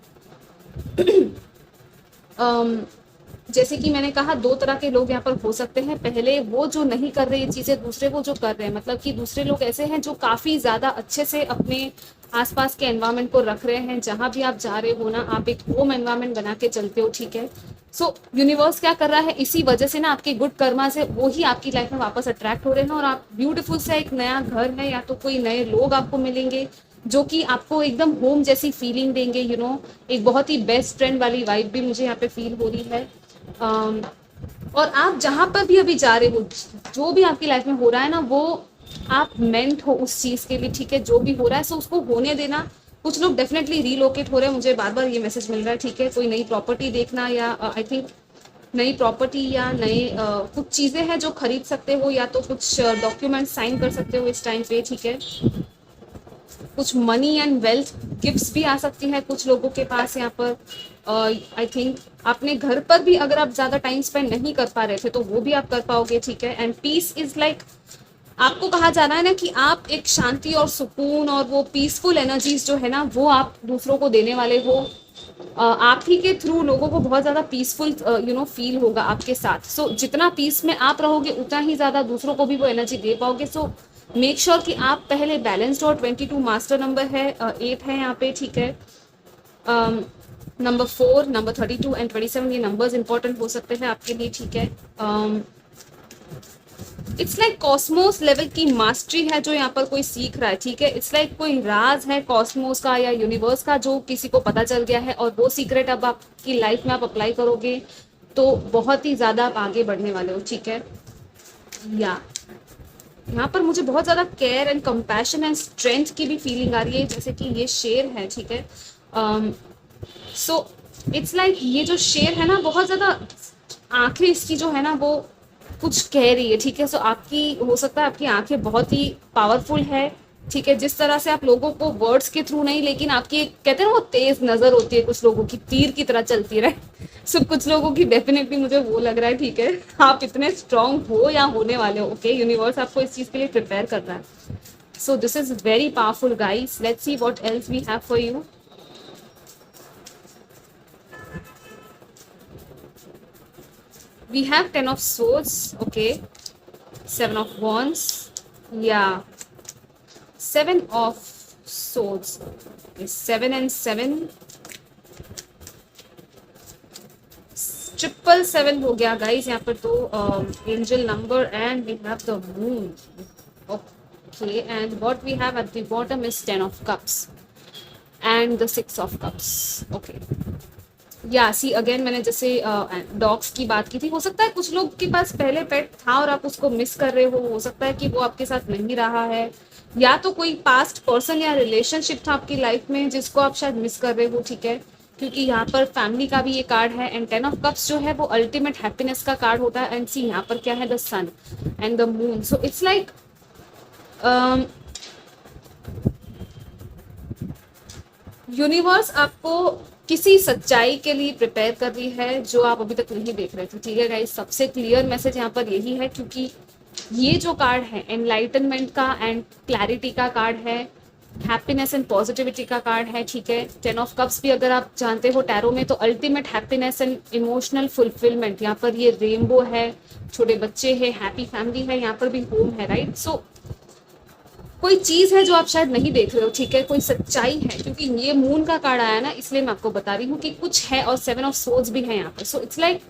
जैसे कि मैंने कहा, दो तरह के लोग यहाँ पर हो सकते हैं। पहले वो जो नहीं कर रहे ये चीज़ें, दूसरे वो जो कर रहे हैं, मतलब कि दूसरे लोग ऐसे हैं जो काफ़ी ज़्यादा अच्छे से अपने आसपास के एनवायरनमेंट को रख रहे हैं। जहाँ भी आप जा रहे हो ना, आप एक होम एनवायरनमेंट बना के चलते हो, ठीक है। सो यूनिवर्स क्या कर रहा है, इसी वजह से ना आपकी गुड कर्मा से वो ही आपकी लाइफ में वापस अट्रैक्ट हो रहे हैं और आप ब्यूटीफुल सा एक नया घर है या तो कोई नए लोग आपको मिलेंगे जो कि आपको एकदम होम जैसी फीलिंग देंगे, एक बहुत ही बेस्ट फ्रेंड वाली वाइब भी मुझे यहाँ पे फील हो रही है। और आप जहाँ पर भी अभी जा रहे हो, जो भी आपकी लाइफ में हो रहा है ना, वो आप मेंट हो उस चीज़ के लिए, ठीक है, जो भी हो रहा है सो उसको होने देना। कुछ लोग डेफिनेटली रीलोकेट हो रहे हैं, मुझे बार बार ये मैसेज मिल रहा है, ठीक है, कोई नई प्रॉपर्टी देखना या आई थिंक नई प्रॉपर्टी या नए कुछ चीज़ें हैं जो खरीद सकते हो या तो कुछ डॉक्यूमेंट साइन कर सकते हो इस टाइम पे, ठीक है। कुछ मनी एंड वेल्थ गिफ्ट्स भी आ सकती है कुछ लोगों के पास यहाँ पर। आई थिंक अपने घर पर भी अगर आप ज़्यादा टाइम स्पेंड नहीं कर पा रहे थे तो वो भी आप कर पाओगे, ठीक है। एंड पीस इज लाइक, आपको कहा जा रहा है ना कि आप एक शांति और सुकून और वो पीसफुल एनर्जीज जो है ना वो आप दूसरों को देने वाले हो। आप ही के थ्रू लोगों को बहुत ज़्यादा पीसफुल फील होगा आपके साथ। सो जितना पीस में आप रहोगे उतना ही ज़्यादा दूसरों को भी वो एनर्जी दे पाओगे। सो मेक श्योर कि आप पहले बैलेंस्ड और 22 मास्टर नंबर है, 8 है यहाँ पे, ठीक है। नंबर 4, नंबर 32 एंड 27 ये नंबर्स इंपॉर्टेंट हो सकते हैं आपके लिए, ठीक है। इट्स लाइक कॉस्मोस लेवल की मास्टरी है जो यहाँ पर कोई सीख रहा है, ठीक है। इट्स लाइक कोई राज है कॉस्मोस का या यूनिवर्स का जो किसी को पता चल गया है और वो सीक्रेट अब आपकी लाइफ में आप अप्लाई करोगे तो बहुत ही ज़्यादा आप आगे बढ़ने वाले हो, ठीक है। या यहाँ पर मुझे बहुत ज़्यादा care and compassion and strength की भी फीलिंग आ रही है, जैसे कि ये शेर है, ठीक है। सो इट्स लाइक ये जो शेर है ना बहुत ज़्यादा आंखें इसकी जो है ना वो कुछ कह रही है, ठीक है। सो आपकी हो सकता है आपकी आंखें बहुत ही पावरफुल है, ठीक है। जिस तरह से आप लोगों को वर्ड्स के थ्रू नहीं, लेकिन आपकी कहते हैं ना वो तेज नजर होती है, कुछ लोगों की तीर की तरह चलती रहे। सो कुछ लोगों की डेफिनेटली मुझे वो लग रहा है, ठीक है। आप इतने स्ट्रांग हो या होने वाले हो, ओके। यूनिवर्स आपको इस चीज के लिए प्रिपेयर कर रहा है। So this is very powerful guys, let's see what else we have for you. We have 10 of swords, okay, 7 of wands, yeah, 7 of swords, okay, 7 and 7, 777 हो गया गाइस यहाँ पर तो angel number and we have the moon, okay. And what we have at the bottom is 10 of cups and the 6 of cups, okay. या सी अगेन मैंने जैसे डॉग्स की बात की थी, हो सकता है कुछ लोग के पास पहले पेट था और आप उसको मिस कर रहे हो सकता है कि वो आपके साथ नहीं रहा है, या तो कोई पास्ट पर्सन या रिलेशनशिप था आपकी लाइफ में जिसको आप शायद मिस कर रहे हो, ठीक है। क्योंकि यहाँ पर फैमिली का भी ये कार्ड है एंड 10 of cups जो है वो अल्टीमेट हैप्पीनेस का कार्ड होता है। एंड सी यहाँ पर क्या है, the sun and the moon. So it's like universe आपको किसी सच्चाई के लिए प्रिपेयर कर रही है जो आप अभी तक नहीं देख रहे थे, ठीक है गाइस। सबसे क्लियर मैसेज यहाँ पर यही है क्योंकि ये जो कार्ड है एनलाइटनमेंट का एंड क्लैरिटी का कार्ड है, हैप्पीनेस एंड पॉजिटिविटी का कार्ड है, ठीक है। 10 of cups भी अगर आप जानते हो टैरो में तो ultimate happiness and emotional fulfilment, यहाँ पर ये रेनबो है, छोटे बच्चे हैं, हैप्पी फैमिली है, यहाँ पर भी होम है, राइट। सो कोई चीज है जो आप शायद नहीं देख रहे हो, ठीक है, कोई सच्चाई है, क्योंकि ये मून का कार्ड आया ना इसलिए मैं आपको बता रही हूँ कि कुछ है और 7 of swords भी है यहाँ पर। सो इट्स लाइक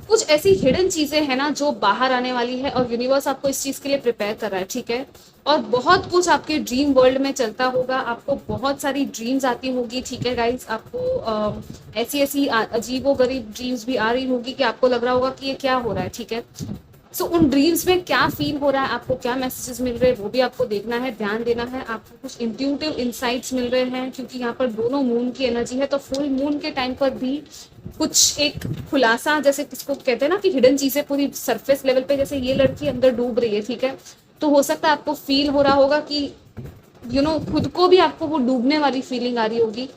कुछ ऐसी हिडन चीजें हैं ना जो बाहर आने वाली है और यूनिवर्स आपको इस चीज के लिए प्रिपेयर कर रहा है, ठीक है। और बहुत कुछ आपके ड्रीम वर्ल्ड में चलता होगा, आपको बहुत सारी ड्रीम्स आती होगी, ठीक है गाइस। आपको ऐसी ऐसी अजीबोगरीब ड्रीम्स भी आ रही होगी कि आपको लग रहा होगा कि ये क्या हो रहा है, ठीक है। सो उन ड्रीम्स में क्या फील हो रहा है, आपको क्या मैसेजेस मिल रहे हैं वो भी आपको देखना है, ध्यान देना है। आपको कुछ इंट्यूटिव इंसाइट्स मिल रहे हैं क्योंकि यहाँ पर दोनों मून की एनर्जी है, तो फुल मून के टाइम पर भी कुछ एक खुलासा, जैसे किसको कहते हैं ना कि हिडन चीजें पूरी सरफेस लेवल पे, जैसे ये लड़की अंदर डूब रही है, ठीक है। तो हो सकता है आपको फील हो रहा होगा कि खुद को भी आपको वो डूबने वाली फीलिंग आ रही होगी,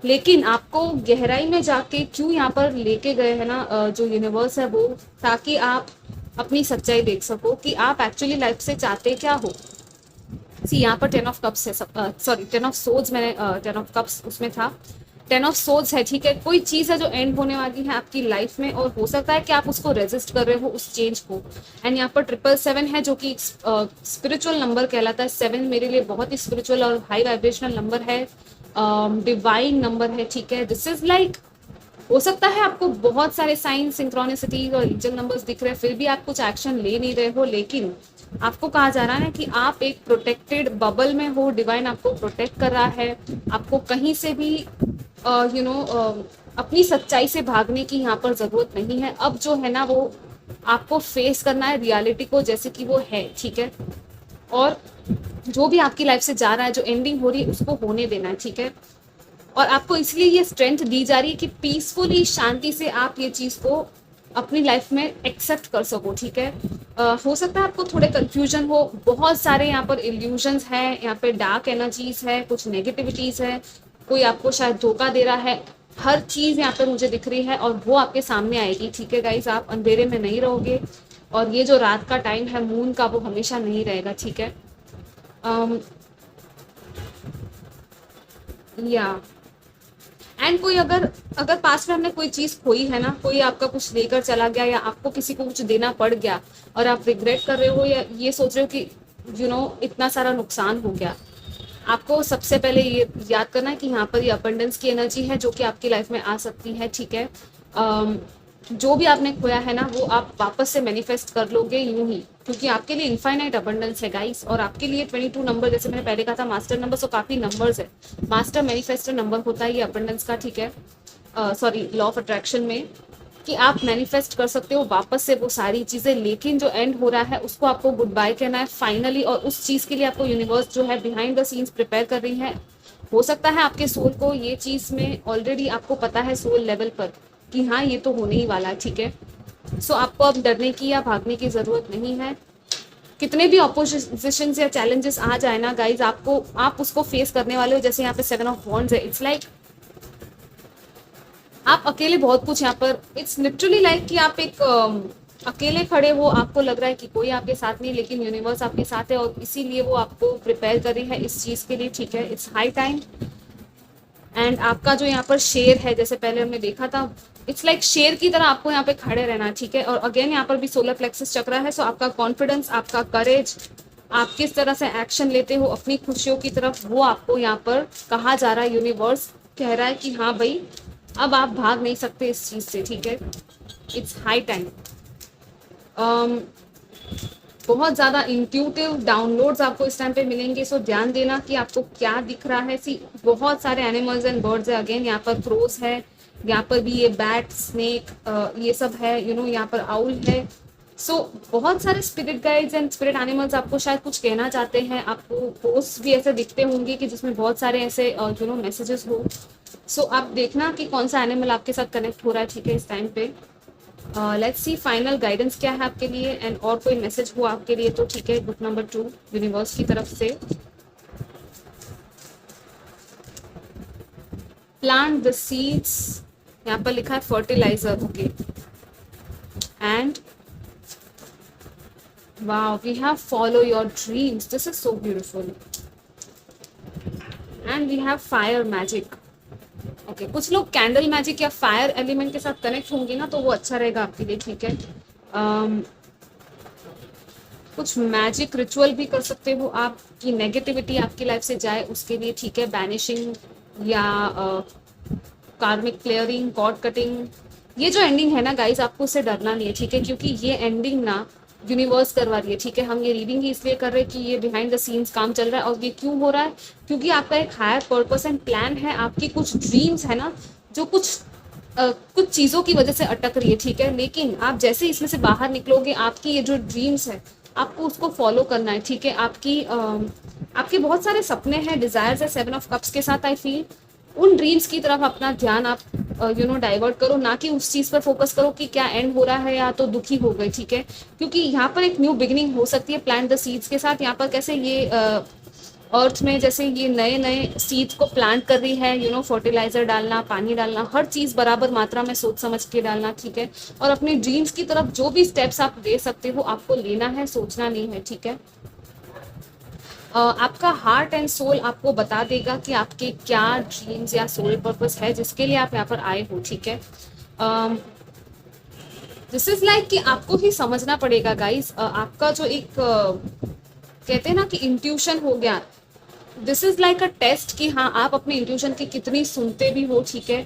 लेकिन आपको गहराई में जाके क्यों यहाँ पर लेके गए हैं ना जो यूनिवर्स है वो, ताकि आप अपनी सच्चाई देख सको कि आप एक्चुअली लाइफ से चाहते क्या हो। सी यहाँ पर 10 of cups है, सॉरी 10 of swords, मैंने 10 of cups उसमें था, 10 of swords है, ठीक है। कोई चीज़ है जो एंड होने वाली है आपकी लाइफ में और हो सकता है कि आप उसको रेजिस्ट कर रहे हो उस चेंज को। एंड यहाँ पर 777 है जो कि स्पिरिचुअल नंबर कहलाता है। 7 मेरे लिए बहुत ही स्पिरिचुअल और हाई वाइब्रेशनल नंबर है, डिवाइन नंबर है, ठीक है। दिस इज लाइक हो सकता है आपको बहुत सारे साइन, सिंक्रोनिसिटी और रीजन नंबर्स दिख रहे हैं, फिर भी आप कुछ एक्शन ले नहीं रहे हो, लेकिन आपको कहा जा रहा है कि आप एक प्रोटेक्टेड बबल में हो, डिवाइन आपको प्रोटेक्ट कर रहा है, आपको कहीं से भी अपनी सच्चाई से भागने की यहाँ पर जरूरत नहीं है। अब जो है ना वो आपको फेस करना है रियलिटी को जैसे कि वो है, ठीक है। और जो भी आपकी लाइफ से जा रहा है, जो एंडिंग हो रही है, उसको होने देना है, ठीक है। और आपको इसलिए ये स्ट्रेंथ दी जा रही है कि पीसफुली, शांति से आप ये चीज को अपनी लाइफ में एक्सेप्ट कर सको, ठीक है। हो सकता है आपको थोड़े कंफ्यूजन हो, बहुत सारे यहाँ पर इल्यूजन्स है, यहाँ पे डार्क एनर्जीज है, कुछ नेगेटिविटीज है, कोई आपको शायद धोखा दे रहा है, हर चीज यहाँ पे मुझे दिख रही है और वो आपके सामने आएगी, ठीक है गाइज। आप अंधेरे में नहीं रहोगे और ये जो रात का टाइम है मून का, वो हमेशा नहीं रहेगा, ठीक है। या एंड कोई अगर अगर पास्ट में हमने कोई चीज खोई है ना, कोई आपका कुछ लेकर चला गया या आपको किसी को कुछ देना पड़ गया और आप रिग्रेट कर रहे हो या ये सोच रहे हो कि इतना सारा नुकसान हो गया, आपको सबसे पहले ये याद करना है कि यहाँ पर ये अबंडेंस की एनर्जी है जो कि आपकी लाइफ में आ सकती है, ठीक है। जो भी आपने खोया है ना वो आप वापस से मैनिफेस्ट कर लोगे यूं ही, क्योंकि आपके लिए इनफाइनाइट अबंडेंस है गाइस। और आपके लिए 22 नंबर, जैसे मैंने पहले कहा था मास्टर नंबर, तो काफी नंबर्स है, मास्टर मैनिफेस्टर नंबर होता है ये अबंडेंस का, ठीक है। सॉरी, लॉ ऑफ अट्रैक्शन में कि आप मैनिफेस्ट कर सकते हो वापस से वो सारी चीजें, लेकिन जो एंड हो रहा है उसको आपको गुड बाय कहना है फाइनली। और उस चीज के लिए आपको यूनिवर्स जो है बिहाइंड द सीन्स प्रिपेयर कर रही है। हो सकता है आपके सोल को ये चीज में ऑलरेडी आपको पता है सोल लेवल पर कि हाँ ये तो होने ही वाला है, ठीक है। सो आपको अब डरने की या भागने की जरूरत नहीं है। कितने भी ऑपोजिशन या चैलेंजेस आ जाए ना गाइज, आप उसको फेस करने वाले हो। जैसे यहाँ पे 7 ऑफ वॉन्ड्स है, इट्स लाइक आप अकेले बहुत कुछ यहाँ पर, इट्स लिटरली लाइक कि आप एक अकेले खड़े हो, आपको लग रहा है कि कोई आपके साथ नहीं, लेकिन यूनिवर्स आपके साथ है और इसीलिए वो आपको प्रिपेयर कर रही है इस चीज के लिए, ठीक है। It's high time. एंड आपका जो यहाँ पर शेर है, जैसे पहले हमने देखा था, इट्स लाइक शेर की तरह आपको यहाँ पे खड़े रहना है, ठीक है। और अगेन यहाँ पर भी सोलर प्लेक्सस चक्रा है, सो आपका कॉन्फिडेंस, आपका करेज, आप किस तरह से एक्शन लेते हो अपनी खुशियों की तरफ, वो आपको यहाँ पर कहा जा रहा है। यूनिवर्स कह रहा है कि हाँ भाई अब आप भाग नहीं सकते इस चीज से, ठीक है। It's high time. बहुत ज़्यादा इंट्यूटिव डाउनलोड्स आपको इस टाइम पे मिलेंगे, सो ध्यान देना कि आपको क्या दिख रहा है। सी बहुत सारे एनिमल्स एंड बर्ड्स है, अगेन यहाँ पर क्रोस है, यहाँ पर भी ये बैट, स्नेक, ये सब है, यहाँ पर आउल है। सो बहुत सारे spirit guides and spirit animals आपको शायद कुछ कहना चाहते हैं। आपको पोस्ट भी ऐसे दिखते होंगे कि जिसमें बहुत सारे ऐसे मैसेजेस हो। सो आप देखना कि कौन सा एनिमल आपके साथ कनेक्ट हो रहा है, ठीक है, इस टाइम पे। लेट्स सी फाइनल गाइडेंस क्या है आपके लिए, एंड और कोई मैसेज हो आपके लिए तो ठीक है। बुक नंबर 2 यूनिवर्स की तरफ से, प्लांट द सीड्स, यहाँ पर लिखा है fertilizer, okay. And wow, we have follow your dreams, this is so beautiful. And we have fire magic, okay. कुछ लोग कैंडल मैजिक या फायर एलिमेंट के साथ कनेक्ट होंगे ना, तो वो अच्छा रहेगा आपके लिए, ठीक है। कुछ मैजिक रिचुअल भी कर सकते हो आप कि नेगेटिविटी आपकी लाइफ से जाए उसके लिए, ठीक है। बैनिशिंग या कार्मिक क्लियरिंग, कॉर्ड कटिंग। ये जो एंडिंग है ना गाइस, आपको उससे डरना नहीं है, ठीक है, क्योंकि ये एंडिंग ना यूनिवर्स करवा रही है, ठीक है। हम ये रीडिंग ही इसलिए कर रहे हैं कि ये बिहाइंड द सीन्स काम चल रहा है। और ये क्यों हो रहा है? क्योंकि आपका एक हायर पर्पस एंड प्लान है, आपकी कुछ ड्रीम्स है ना जो कुछ चीज़ों की वजह से अटक रही है, ठीक है। लेकिन आप जैसे इसमें से बाहर निकलोगे, आपकी ये जो ड्रीम्स है आपको उसको फॉलो करना है, ठीक है। आपके बहुत सारे सपने हैं, डिजायर्स है 7 ऑफ कप्स के साथ। आई फील उन ड्रीम्स की तरफ अपना ध्यान आप डाइवर्ट करो, ना कि उस चीज पर फोकस करो कि क्या एंड हो रहा है या तो दुखी हो गए, ठीक है। क्योंकि यहाँ पर एक न्यू बिगिनिंग हो सकती है प्लांट द सीड्स के साथ। यहाँ पर कैसे ये अर्थ में जैसे ये नए नए सीड्स को प्लांट कर रही है, फर्टिलाइजर डालना, पानी डालना, हर चीज बराबर मात्रा में सोच समझ के डालना, ठीक है। और अपने ड्रीम्स की तरफ जो भी स्टेप्स आप ले सकते हो आपको लेना है, सोचना नहीं है, ठीक है। आपका हार्ट एंड सोल आपको बता देगा कि आपके क्या ड्रीम्स या सोल पर्पस है जिसके लिए आप यहाँ पर आए हो, ठीक है। दिस इज लाइक कि आपको ही समझना पड़ेगा गाइस। आपका जो एक कहते हैं ना कि इंट्यूशन हो गया, this is like a test कि हाँ आप अपने इंट्यूशन की कितनी सुनते भी हो, ठीक है।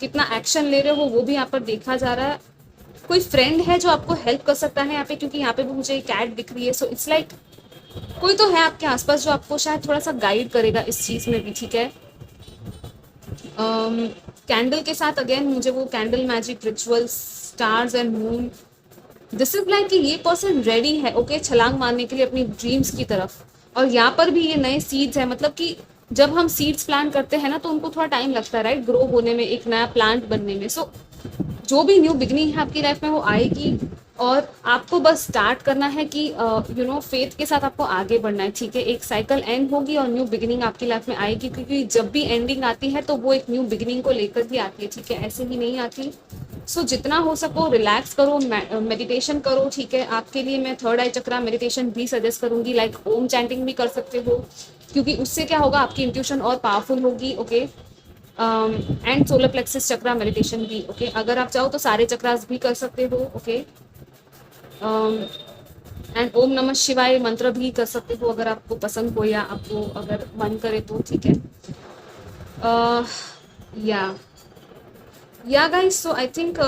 कितना एक्शन ले रहे हो वो भी यहाँ पर देखा जा रहा है। कोई फ्रेंड है जो आपको हेल्प कर सकता है यहाँ पे, क्योंकि यहाँ पे भी मुझे कैट दिख रही है। सो इट्स लाइक कोई तो है आपके आसपास जो आपको शायद थोड़ा सा गाइड करेगा इस चीज़ में भी, ठीक है। कैंडल के साथ अगेन मुझे वो candle magic ritual, stars and moon, this is like कि ये पर्सन रेडी है ओके छलांग मारने के लिए अपनी ड्रीम्स की तरफ। और यहाँ पर भी ये नए सीड्स है, मतलब कि जब हम सीड्स प्लांट करते हैं ना तो उनको थोड़ा टाइम लगता है राइट, ग्रो होने में, एक नया प्लांट बनने में। सो जो भी न्यू बिगनिंग है आपकी लाइफ में वो आएगी, और आपको बस स्टार्ट करना है कि फेथ के साथ आपको आगे बढ़ना है, ठीक है। एक साइकिल एंड होगी और न्यू बिगिनिंग आपकी लाइफ में आएगी, क्योंकि जब भी एंडिंग आती है तो वो एक न्यू बिगिनिंग को लेकर ही आती है, ठीक है, ऐसे ही नहीं आती। सो जितना हो सको रिलैक्स करो, मेडिटेशन करो, ठीक है। आपके लिए मैं थर्ड आई चक्रा मेडिटेशन भी सजेस्ट करूंगी, लाइक ओम चैंटिंग भी कर सकते हो, क्योंकि उससे क्या होगा, आपकी इंट्यूशन और पावरफुल होगी, okay. And solar plexus chakra meditation भी, ओके। अगर आप चाहो तो सारे चक्रास भी कर सकते हो, ओके। एंड ओम नमः शिवाय मंत्र भी कर सकते हो अगर आपको पसंद हो या आपको अगर मन करे तो, ठीक है। या गाइस, सो आई थिंक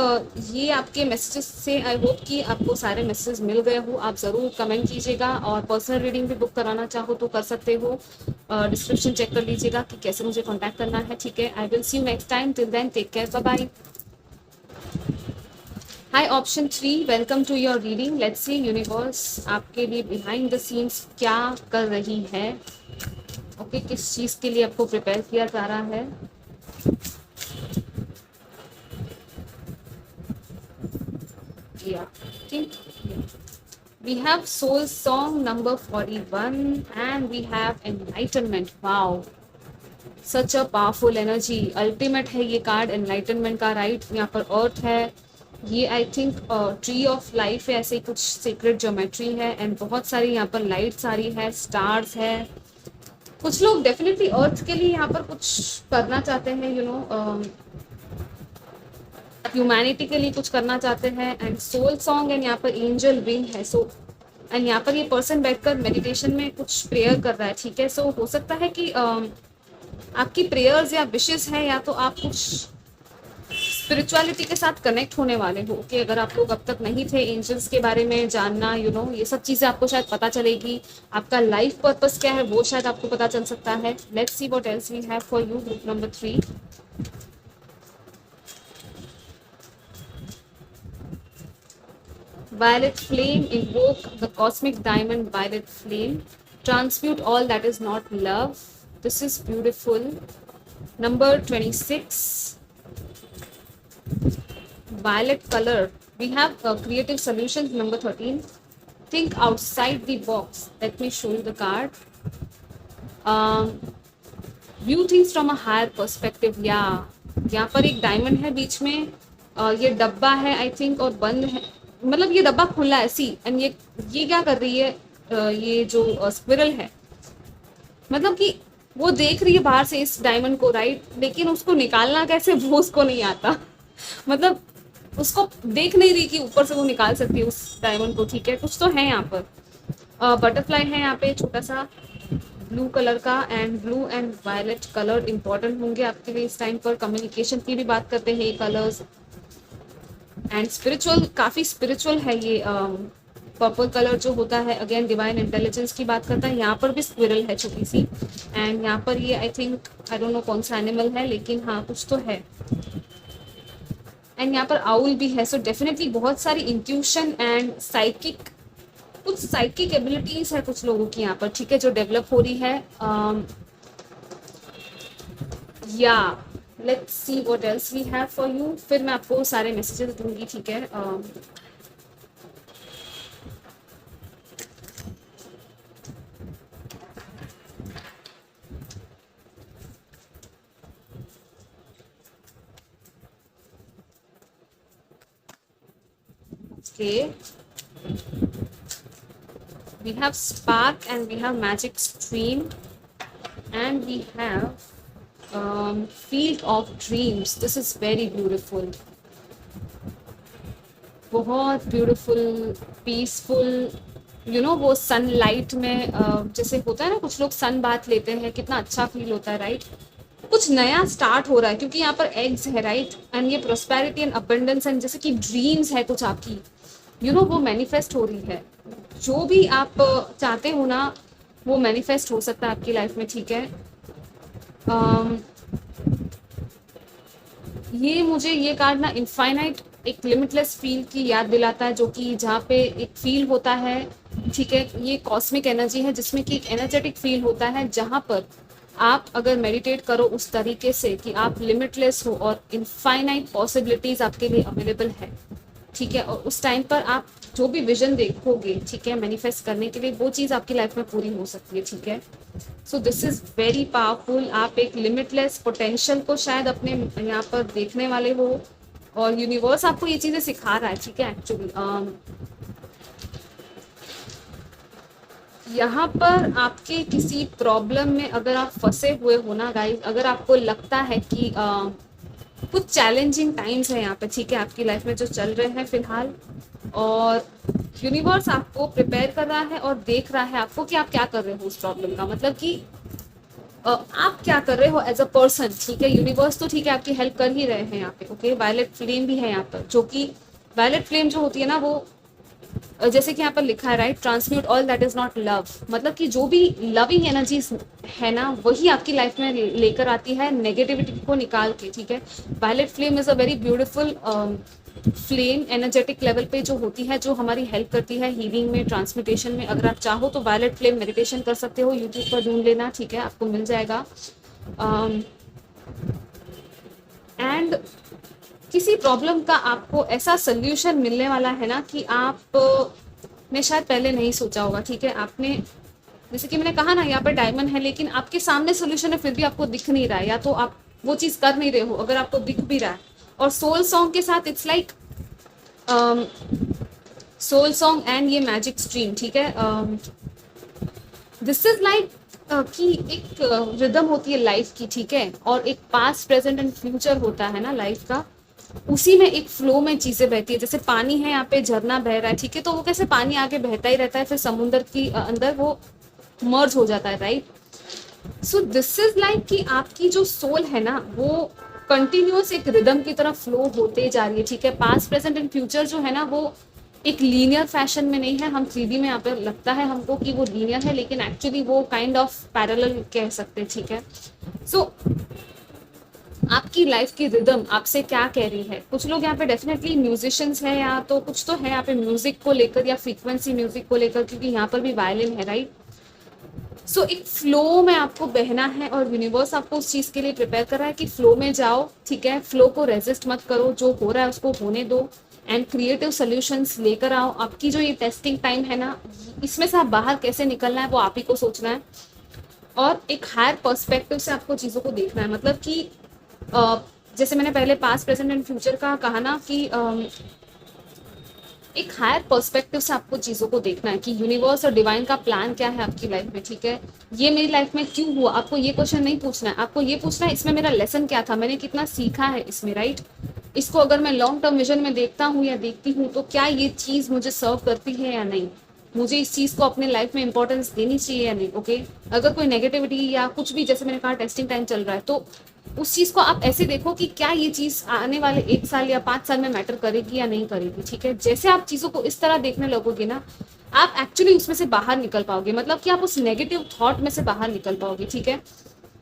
ये आपके मैसेजेस से आई होप कि आपको सारे मैसेजेस मिल गए हो। आप ज़रूर कमेंट कीजिएगा, और पर्सनल रीडिंग भी बुक कराना चाहो तो कर सकते हो। डिस्क्रिप्शन चेक कर लीजिएगा कि कैसे मुझे कॉन्टैक्ट करना है, ठीक है। I will see you next time, till then take care, bye bye. Hi option 3, welcome to your reading. Let's see universe आपके लिए बिहाइंड द सीन्स क्या कर रही है, ओके, किस चीज़ के लिए आपको प्रिपेयर किया जा रहा है। think we have soul song number 41 and we have enlightenment. Wow, such a powerful energy, ultimate है ये कार्ड enlightenment का, राइट। यहाँ पर अर्थ है, ये I think tree of life है, ऐसे कुछ सीक्रेट ज्योमेट्री है, एंड बहुत सारी यहाँ पर लाइट्स आ रही है, स्टार्स है। कुछ लोग डेफिनेटली अर्थ के लिए यहाँ पर कुछ करना चाहते हैं, यू नो, ह्यूमैनिटी के लिए कुछ करना चाहते हैं। एंड सोल सॉन्ग एंड यहाँ पर एंजल विंग है। सो एंड यहाँ पर ये पर्सन बैठकर मेडिटेशन में कुछ प्रेयर कर रहा है, ठीक है। सो हो सकता है कि आपकी प्रेयर्स या विशेस है, या तो आप कुछ स्पिरिचुअलिटी के साथ कनेक्ट होने वाले हो, ओके। अगर आप लोग अब तक नहीं थे एंजल्स के बारे में जानना, यू नो, ये सब चीज़ें आपको शायद पता चलेगी। आपका लाइफ पर्पस क्या है वो शायद आपको पता चल सकता है। Let's see what else we have for you, group number 3। Violet flame, invoke the cosmic diamond violet flame. Transmute all that is not love. This is beautiful. Number 26. Violet color. We have creative solutions. Number 13. Think outside the box. Let me show you the card. View things from a higher perspective. Yeah. यहाँ पर एक डायमंड है बीच में, ये डब्बा है आई थिंक, और बंद है, मतलब ये डब्बा खुला है, सी। एंड ये क्या कर रही है, ये जो स्क्विरल है, मतलब कि वो देख रही है बाहर से इस डायमंड को, राइट, लेकिन उसको निकालना कैसे वो उसको नहीं आता। मतलब उसको देख नहीं रही कि ऊपर से वो निकाल सकती है उस डायमंड को, ठीक है। कुछ तो है यहाँ पर। बटरफ्लाई है यहाँ पे छोटा सा ब्लू कलर का, and blue and violet colour important होंगे आपके लिए इस टाइम पर। कम्युनिकेशन की भी बात करते हैं ये कलर्स। एंड स्पिरिचुअल, काफ़ी स्पिरिचुअल है ये। पर्पल कलर जो होता है अगेन डिवाइन इंटेलिजेंस की बात करता है। यहाँ पर भी स्क्विरल है छोटी सी, एंड यहाँ पर ये I think, I don't know कौन सा एनिमल है, लेकिन हाँ कुछ तो है। एंड यहाँ पर आउल भी है। सो डेफिनेटली बहुत सारी इंट्यूशन एंड साइकिक, कुछ साइकिक एबिलिटीज है कुछ लोगों की यहाँ पर, ठीक है, जो डेवलप हो रही है। या let's see what else we have for you, फिर मैं आपको सारे मैसेजेस दूंगी, ठीक है। Okay, we have spark and we have magic stream and we have field of dreams. This is very beautiful, बहुत ब्यूटीफुल, पीसफुल, यू नो, वो सनलाइट में जैसे होता है ना, कुछ लोग सन बाथ लेते हैं, कितना अच्छा फील होता है, राइट। कुछ नया स्टार्ट हो रहा है, क्योंकि यहाँ पर एग्स है राइट, एंड ये प्रोस्पेरिटी एंड अबंडेंस एंड जैसे कि ड्रीम्स है कुछ आपकी, वो मैनिफेस्ट हो रही है। जो भी आप चाहते हो ना वो मैनिफेस्ट हो सकता है आपकी लाइफ में, ठीक है। अम, ये मुझे ये कार्ड ना इनफाइनाइट एक लिमिटलेस फील की याद दिलाता है, जो कि जहाँ पे एक फील होता है, ठीक है। ये कॉस्मिक एनर्जी है जिसमें कि एक एनर्जेटिक फील होता है, जहाँ पर आप अगर मेडिटेट करो उस तरीके से कि आप लिमिटलेस हो और इनफाइनाइट पॉसिबिलिटीज आपके लिए अवेलेबल है, ठीक है। और उस टाइम पर आप जो भी विजन देखोगे, ठीक है, मैनिफेस्ट करने के लिए, वो चीज़ आपकी लाइफ में पूरी हो सकती है, ठीक है। So this is very powerful. आप एक लिमिटलेस पोटेंशियल को शायद अपने यहाँ पर देखने वाले हो, और यूनिवर्स आपको ये चीज़ें सिखा रहा है, ठीक है। एक्चुअली यहाँ पर आपके किसी प्रॉब्लम में अगर आप फंसे हुए हो ना गाइस, अगर आपको लगता है कि कुछ चैलेंजिंग टाइम्स है यहाँ पे, ठीक है, आपकी लाइफ में जो चल रहे हैं फिलहाल, और यूनिवर्स आपको प्रिपेयर कर रहा है और देख रहा है आपको कि आप क्या कर रहे हो उस प्रॉब्लम का, मतलब कि आप क्या कर रहे हो एज अ पर्सन, ठीक है। यूनिवर्स तो ठीक है आपकी हेल्प कर ही रहे हैं यहाँ पे, ओके। वायलेट फ्लेम भी है यहाँ पर, जो कि वायलेट फ्लेम जो होती है ना वो जैसे कि यहाँ पर लिखा है right, transmute all that is not love, मतलब कि जो भी लविंग एनर्जी है ना वही आपकी लाइफ में लेकर आती है नेगेटिविटी को निकाल के, ठीक है। Violet flame is a very beautiful flame energetic level पे जो होती है, जो हमारी हेल्प करती है हीलिंग में, ट्रांसम्यूटेशन में। अगर आप चाहो तो वायलेट फ्लेम मेडिटेशन कर सकते हो, यूट्यूब पर ढूंढ लेना, ठीक है, आपको मिल जाएगा। एंड किसी प्रॉब्लम का आपको ऐसा सोल्यूशन मिलने वाला है ना कि आप ने शायद पहले नहीं सोचा होगा, ठीक है। आपने जैसे कि मैंने कहा ना यहाँ पर डायमंड है, लेकिन आपके सामने सोल्यूशन है फिर भी आपको दिख नहीं रहा है, या तो आप वो चीज कर नहीं रहे हो। अगर आपको दिख भी रहा है, और सोल सॉन्ग के साथ it's like soul song and ये मैजिक स्ट्रीम, ठीक है। दिस इज लाइक कि एक रिदम होती है लाइफ की, ठीक है, और एक पास्ट प्रेजेंट एंड फ्यूचर होता है ना लाइफ का, उसी में एक फ्लो में चीजें बहती है। जैसे पानी है यहाँ पे, झरना बह रहा है, ठीक है, तो वो कैसे पानी आगे बहता ही रहता है, फिर समुद्र की अंदर वो मर्ज हो जाता है, right. So this is like कि आपकी जो सोल है ना वो कंटिन्यूअस एक रिदम की तरफ फ्लो होते जा रही है, ठीक है। पास्ट प्रेजेंट एंड फ्यूचर जो है ना वो एक लीनियर फैशन में नहीं है। हम 3D में यहाँ पे लगता है हमको कि वो लीनियर है, लेकिन एक्चुअली वो काइंड ऑफ पैरेलल कह सकते हैं, ठीक है। सो आपकी लाइफ की रिदम आपसे क्या कह रही है। कुछ लोग यहाँ पे डेफिनेटली म्यूजिशियंस हैं, या तो कुछ तो है यहाँ पे म्यूजिक को लेकर या फ्रीक्वेंसी म्यूजिक को लेकर, क्योंकि यहाँ पर भी वायलिन है, राइट। सो एक फ्लो में आपको बहना है, और यूनिवर्स आपको उस चीज के लिए प्रिपेयर कर रहा है कि फ्लो में जाओ, ठीक है। फ्लो को रेजिस्ट मत करो, जो हो रहा है उसको होने दो, एंड क्रिएटिव सोल्यूशंस लेकर आओ। आपकी जो ये टेस्टिंग टाइम है ना, इसमें से आप बाहर कैसे निकलना है वो आप ही को सोचना है, और एक हायर पर्सपेक्टिव से आपको चीज़ों को देखना है। मतलब कि जैसे मैंने पहले पास्ट प्रेजेंट एंड फ्यूचर का कहा ना कि एक हायर पर्सपेक्टिव से आपको चीज़ों को देखना है कि यूनिवर्स और डिवाइन का प्लान क्या है आपकी लाइफ में, ठीक है। ये मेरी लाइफ में क्यों हुआ, आपको ये क्वेश्चन नहीं पूछना है, आपको ये पूछना है इसमें मेरा लेसन क्या था, मैंने कितना सीखा है इसमें, राइट। इसको अगर मैं लॉन्ग टर्म विजन में देखता हूँ या देखती हूँ तो क्या ये चीज़ मुझे सर्व करती है या नहीं, मुझे इस चीज़ को अपने लाइफ में इंपॉर्टेंस देनी चाहिए या नहीं, ओके। अगर कोई नेगेटिविटी या कुछ भी, जैसे मैंने कहा टेस्टिंग टाइम चल रहा है, तो उस चीज़ को आप ऐसे देखो कि क्या ये चीज़ आने वाले 1 साल या 5 साल में मैटर करेगी या नहीं करेगी, ठीक है। जैसे आप चीज़ों को इस तरह देखने लगोगे ना, आप एक्चुअली उसमें से बाहर निकल पाओगे, मतलब कि आप उस नेगेटिव थॉट में से बाहर निकल पाओगे, ठीक है।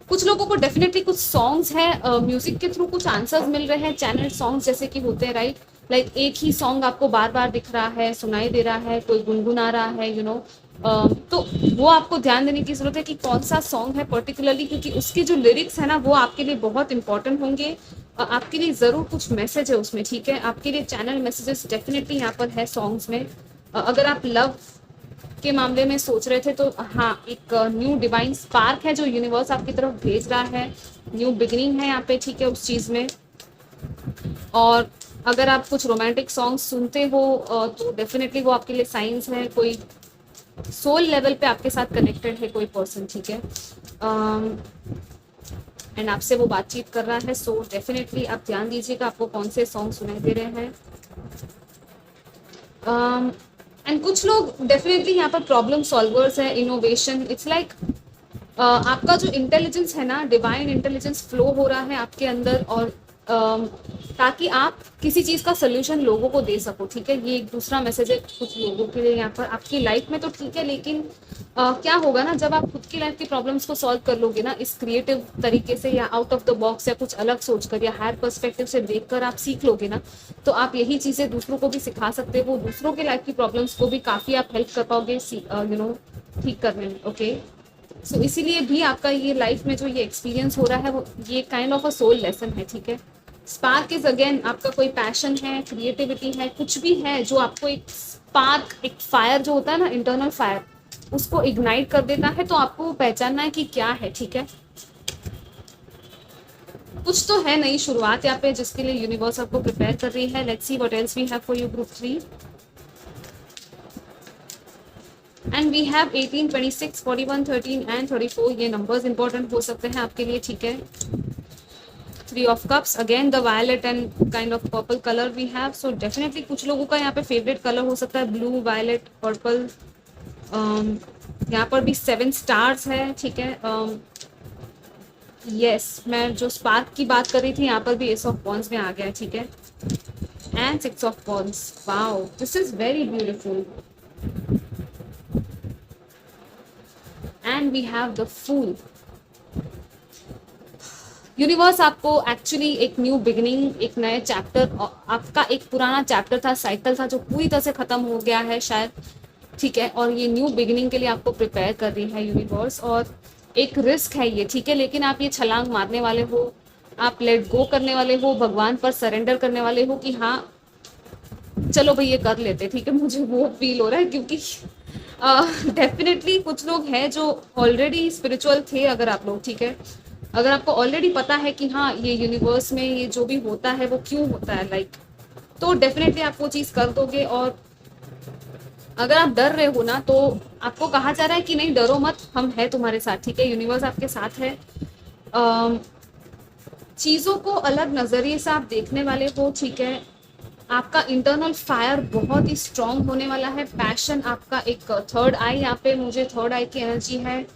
कुछ लोगों को डेफिनेटली कुछ सॉन्ग्स है, म्यूजिक के थ्रू कुछ आंसर्स मिल रहे हैं, चैनल सॉन्ग्स जैसे कि होते हैं, राइट। लाइक एक ही सॉन्ग आपको बार बार दिख रहा है, सुनाई दे रहा है, कोई गुनगुना रहा है, तो वो आपको ध्यान देने की जरूरत है कि कौन सा सॉन्ग है पर्टिकुलरली, क्योंकि उसके जो लिरिक्स है ना वो आपके लिए बहुत इंपॉर्टेंट होंगे। आपके लिए जरूर कुछ मैसेज है उसमें, ठीक है। आपके लिए चैनल मैसेजेस डेफिनेटली यहाँ पर है सॉन्ग्स में। अगर आप लव के मामले में सोच रहे थे तो हाँ, एक न्यू डिवाइन स्पार्क है जो यूनिवर्स आपकी तरफ भेज रहा है, न्यू बिगिनिंग है यहाँ पे, ठीक है, उस चीज में। और अगर आप कुछ रोमांटिक सॉन्ग सुनते हो तो डेफिनेटली वो आपके लिए साइंस है, कोई सोल लेवल पे आपके साथ कनेक्टेड है कोई पर्सन, ठीक है, एंड आपसे वो बातचीत कर रहा है। सो डेफिनेटली आप ध्यान दीजिएगा आपको कौन से सॉन्ग सुनाई दे रहे हैं। एंड कुछ लोग डेफिनेटली यहाँ पर प्रॉब्लम सॉल्वर्स है, इनोवेशन, इट्स लाइक आपका जो इंटेलिजेंस है ना, डिवाइन इंटेलिजेंस फ्लो हो रहा है आपके अंदर, और ताकि आप किसी चीज़ का सोल्यूशन लोगों को दे सको, ठीक है। ये एक दूसरा मैसेज है कुछ लोगों के लिए यहाँ पर आपकी लाइफ में, तो ठीक है, लेकिन क्या होगा ना, जब आप खुद की लाइफ की प्रॉब्लम्स को सॉल्व कर लोगे ना इस क्रिएटिव तरीके से, या आउट ऑफ द बॉक्स, या कुछ अलग सोचकर, या हायर पर्सपेक्टिव से देखकर आप सीख लोगे ना, तो आप यही चीज़ें दूसरों को भी सिखा सकते हो, दूसरों के लाइफ की प्रॉब्लम्स को भी काफ़ी आप हेल्प कर पाओगे ठीक करने में, ओके। सो इसीलिए भी आपका ये लाइफ में जो ये एक्सपीरियंस हो रहा है, वो ये kind of a soul lesson है, ठीक है। स्पार्क इज अगेन आपका कोई पैशन है, क्रिएटिविटी है, कुछ भी है जो आपको एक स्पार्क, एक फायर जो होता है ना, इंटरनल फायर, उसको इग्नाइट कर देता है, तो आपको पहचानना है कि क्या है, ठीक है। कुछ तो है नई शुरुआत यहाँ पे जिसके लिए यूनिवर्स आपको प्रिपेयर कर रही है। Let's see what else we have for you group 3। And we have 18, 26, 41, 13 and 34। ये नंबर्स इंपॉर्टेंट हो सकते हैं आपके लिए, ठीक है। 3 of cups, again the violet and kind of purple colour we have. So definitely कुछ लोगों का यहाँ पे फेवरेट कलर हो सकता है ब्लू, वायलेट, पर्पल। यहाँ पर भी 7 स्टार्स है, ठीक है। यस, मैं जो स्पार्क की बात कर रही थी यहाँ पर भी एस ऑफ वॉन्ड्स में आ गया है, ठीक है। And 6 of wands, wow, this is very beautiful. And we have the fool. Universe आपको एक्चुअली एक न्यू बिगिनिंग, एक नए चैप्टर, आपका एक पुराना चैप्टर था, साइकिल था जो पूरी तरह से खत्म हो गया है शायद, ठीक है, और ये न्यू बिगिनिंग के लिए आपको प्रिपेयर कर रही है यूनिवर्स। और एक रिस्क है ये, ठीक है, लेकिन आप ये छलांग मारने वाले हो, आप लेट गो करने वाले हो, भगवान पर सरेंडर करने वाले हो कि हाँ चलो भाई ये कर लेते, ठीक है। मुझे वो फील हो रहा है क्योंकि डेफिनेटली कुछ लोग हैं जो ऑलरेडी स्पिरिचुअल थे, अगर आप लोग, ठीक है, अगर आपको ऑलरेडी पता है कि हाँ ये यूनिवर्स में ये जो भी होता है वो क्यों होता है, लाइक, तो डेफिनेटली आप वो चीज़ कर दोगे। और अगर आप डर रहे हो ना, तो आपको कहा जा रहा है कि नहीं डरो मत, हम है तुम्हारे साथ, ठीक है, यूनिवर्स आपके साथ है। चीज़ों को अलग नज़रिए से आप देखने वाले हो, ठीक है। आपका इंटरनल फायर बहुत ही स्ट्रांग होने वाला है, पैशन आपका, एक थर्ड आई, यहाँ पे मुझे थर्ड आई की एनर्जी है,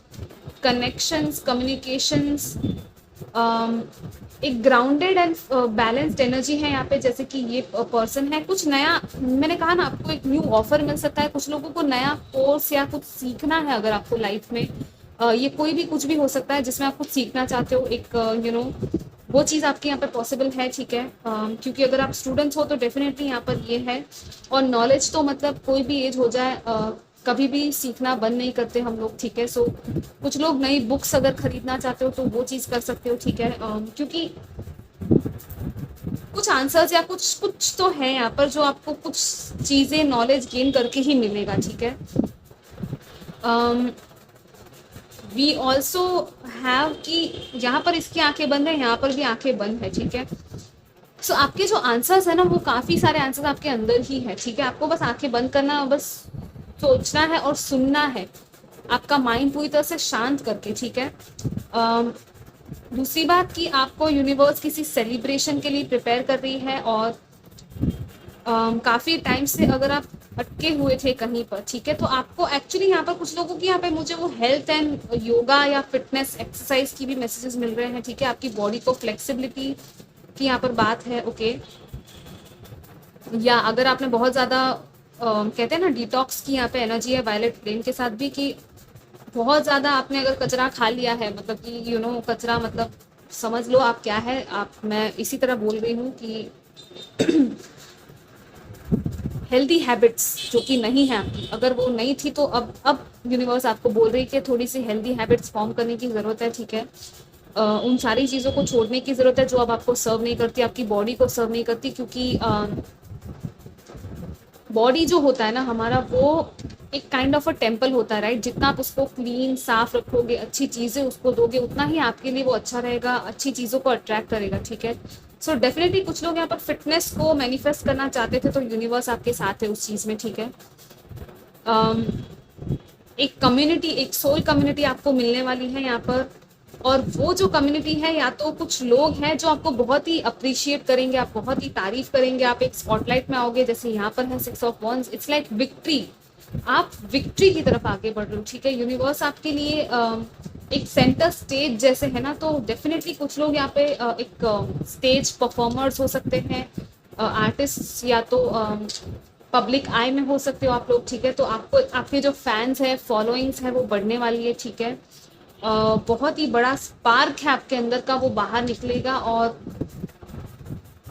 कनेक्शंस, कम्युनिकेशंस, एक ग्राउंडेड एंड बैलेंस्ड एनर्जी है यहाँ पे, जैसे कि ये पर्सन है, कुछ नया, मैंने कहा ना आपको एक न्यू ऑफर मिल सकता है, कुछ लोगों को नया कोर्स या कुछ सीखना है अगर आपको लाइफ में, ये कोई भी कुछ भी हो सकता है जिसमें आप कुछ सीखना चाहते हो, एक वो चीज़ आपके यहाँ पर पॉसिबल है, ठीक है। क्योंकि अगर आप स्टूडेंट्स हो तो डेफिनेटली यहाँ पर ये है। और नॉलेज तो मतलब कोई भी एज हो जाए, कभी भी सीखना बंद नहीं करते हम लोग, ठीक है। सो कुछ लोग नई बुक्स अगर खरीदना चाहते हो तो वो चीज़ कर सकते हो, ठीक है। क्योंकि कुछ आंसर्स या कुछ कुछ तो है यहाँ पर जो आपको कुछ चीज़ें नॉलेज गेन करके ही मिलेगा, ठीक है। वी ऑल्सो हैव कि यहाँ पर इसकी आंखें बंद है, यहाँ पर भी आंखें बंद है, ठीक है। सो आपके जो आंसर्स है ना, वो काफ़ी सारे आंसर्स आपके अंदर ही है, ठीक है। आपको बस आंखें बंद करना, बस सोचना है और सुनना है, आपका माइंड पूरी तरह से शांत करके, ठीक है। दूसरी बात कि आपको यूनिवर्स किसी सेलिब्रेशन के लिए प्रिपेयर कर रही है, और काफ़ी टाइम से अगर आप अटके हुए थे कहीं पर, ठीक है, तो आपको एक्चुअली यहाँ पर कुछ लोगों की यहाँ पे मुझे वो हेल्थ एंड योगा या फिटनेस एक्सरसाइज की भी मैसेजेस मिल रहे हैं, ठीक है। आपकी बॉडी को फ्लेक्सिबिलिटी की यहाँ पर बात है, ओके। या अगर आपने बहुत ज़्यादा कहते हैं ना डिटॉक्स की यहाँ पे एनर्जी है वायलेट फ्लेम के साथ भी, कि बहुत ज़्यादा आपने अगर कचरा खा लिया है, मतलब कि कचरा मतलब समझ लो आप क्या है, आप, मैं इसी तरह बोल रही हूँ कि हेल्दी हैबिट्स जो कि नहीं है आपकी, अगर वो नहीं थी तो अब यूनिवर्स आपको बोल रही है कि थोड़ी सी हेल्दी हैबिट्स फॉर्म करने की ज़रूरत है, ठीक है। उन सारी चीज़ों को छोड़ने की ज़रूरत है जो अब आपको सर्व नहीं करती, आपकी बॉडी को सर्व नहीं करती, क्योंकि बॉडी जो होता है ना हमारा, वो एक काइंड ऑफ अ टेम्पल होता है, राइट। जितना आप उसको क्लीन, साफ रखोगे, अच्छी चीज़ें उसको दोगे, उतना ही आपके लिए वो अच्छा रहेगा, अच्छी चीज़ों को अट्रैक्ट करेगा, ठीक है। सो डेफिनेटली कुछ लोग यहाँ पर फिटनेस को मैनिफेस्ट करना चाहते थे, तो यूनिवर्स आपके साथ है उस चीज़ में, ठीक है। एक कम्युनिटी, एक सोल कम्युनिटी आपको मिलने वाली है यहाँ पर, और वो जो कम्युनिटी है, या तो कुछ लोग हैं जो आपको बहुत ही अप्रिशिएट करेंगे, आप बहुत ही तारीफ करेंगे, आप एक स्पॉटलाइट में आओगे, जैसे यहाँ पर है 6 of wands, it's like victory, आप विक्ट्री की तरफ आगे बढ़ रहे हो, ठीक है। यूनिवर्स आपके लिए एक सेंटर स्टेज जैसे है ना, तो डेफिनेटली कुछ लोग यहाँ पे एक स्टेज परफॉर्मर्स हो सकते हैं, आर्टिस्ट, या तो पब्लिक आई में हो सकते हो आप लोग, ठीक है। तो आपको आपके जो फैंस है, फॉलोइंग्स है, वो बढ़ने वाली है, ठीक है। बहुत ही बड़ा स्पार्क है आपके अंदर का, वो बाहर निकलेगा, और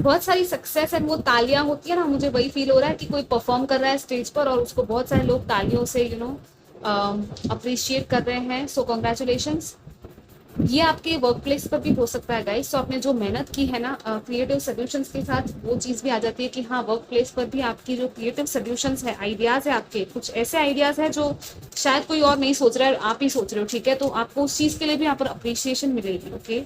बहुत सारी सक्सेस एंड वो तालियां होती है ना, मुझे वही फील हो रहा है कि कोई परफॉर्म कर रहा है स्टेज पर और उसको बहुत सारे लोग तालियों से अप्रिशिएट कर रहे हैं। सो कॉन्ग्रेचुलेशंस। ये आपके वर्क प्लेस पर भी हो सकता है गाइस। तो आपने जो मेहनत की है ना क्रिएटिव सोल्यूशंस के साथ, वो चीज़ भी आ जाती है कि हाँ, वर्क प्लेस पर भी आपकी जो क्रिएटिव सोल्यूशंस है, आइडियाज़ है आपके, कुछ ऐसे आइडियाज़ हैं जो शायद कोई और नहीं सोच रहा है, आप ही सोच रहे हो, ठीक है। तो आपको उस चीज़ के लिए भी यहाँ पर अप्रिसिएशन मिलेगी, okay.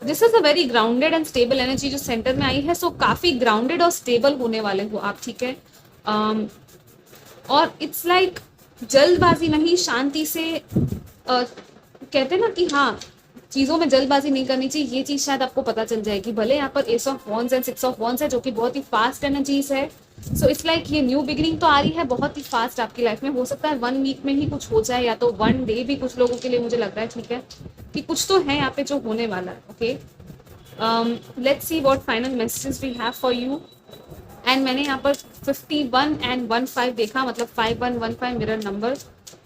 This is a very grounded and stable energy जो सेंटर में आई है। सो काफ़ी ग्राउंडेड और स्टेबल होने वाले हो आप, ठीक है। और इट्स लाइक जल्दबाजी नहीं, शांति से कहते हैं ना कि हाँ, चीज़ों में जल्दबाजी नहीं करनी चाहिए, ये चीज़ शायद आपको पता चल जाएगी। भले यहाँ पर S of wands and six of wands है जो कि बहुत ही फास्ट एनर्जीज है। सो इट्स लाइक ये न्यू बिगिनिंग तो आ रही है बहुत ही फास्ट आपकी लाइफ में। हो सकता है 1 वीक में ही कुछ हो जाए, या तो 1 डे भी कुछ लोगों के लिए, मुझे लग रहा है, ठीक है, कि कुछ तो है यहाँ पे जो होने वाला है, okay. Let's see what final messages we have for you. And मैंने यहाँ पर 51 एंड 15 देखा, मतलब 5115 मिरर नंबर।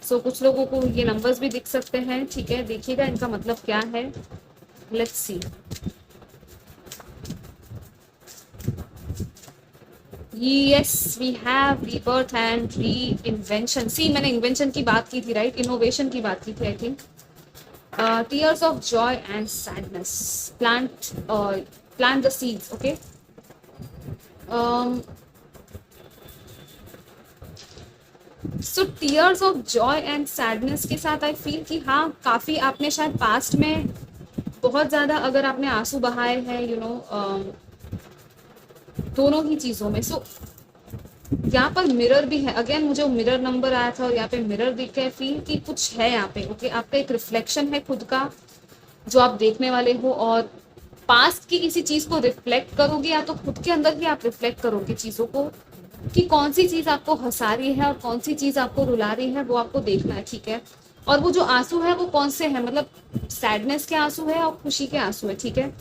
सो कुछ लोगों को ये नंबर्स भी दिख सकते हैं, ठीक है। देखिएगा इनका मतलब क्या है। Let's see. Yes, we have rebirth and reinvention. See, मैंने इन्वेंशन की बात की थी, राइट, इनोवेशन की बात की थी, I think. Tears of Joy and sadness, plant the seeds, okay. So tears of Joy and sadness के साथ आई फील कि हाँ, काफ़ी आपने शायद पास्ट में बहुत ज़्यादा अगर आपने आंसू बहाए हैं, दोनों ही चीज़ों में। सो यहाँ पर मिरर भी है, अगेन मुझे मिरर नंबर आया था और यहाँ पे मिरर दिख है, फील कि कुछ है यहाँ पे, ओके। आपका एक रिफ्लेक्शन है खुद का जो आप देखने वाले हो, और पास्ट की किसी चीज़ को रिफ्लेक्ट करोगे, या तो खुद के अंदर ही आप रिफ्लेक्ट करोगे चीज़ों को, कि कौन सी चीज़ आपको हंसा रही है और कौन सी चीज़ आपको रुला रही है, वो आपको देखना है, ठीक है। और वो जो आंसू है वो कौन से हैं, मतलब सैडनेस के आंसू है और खुशी के आंसू है, ठीक है।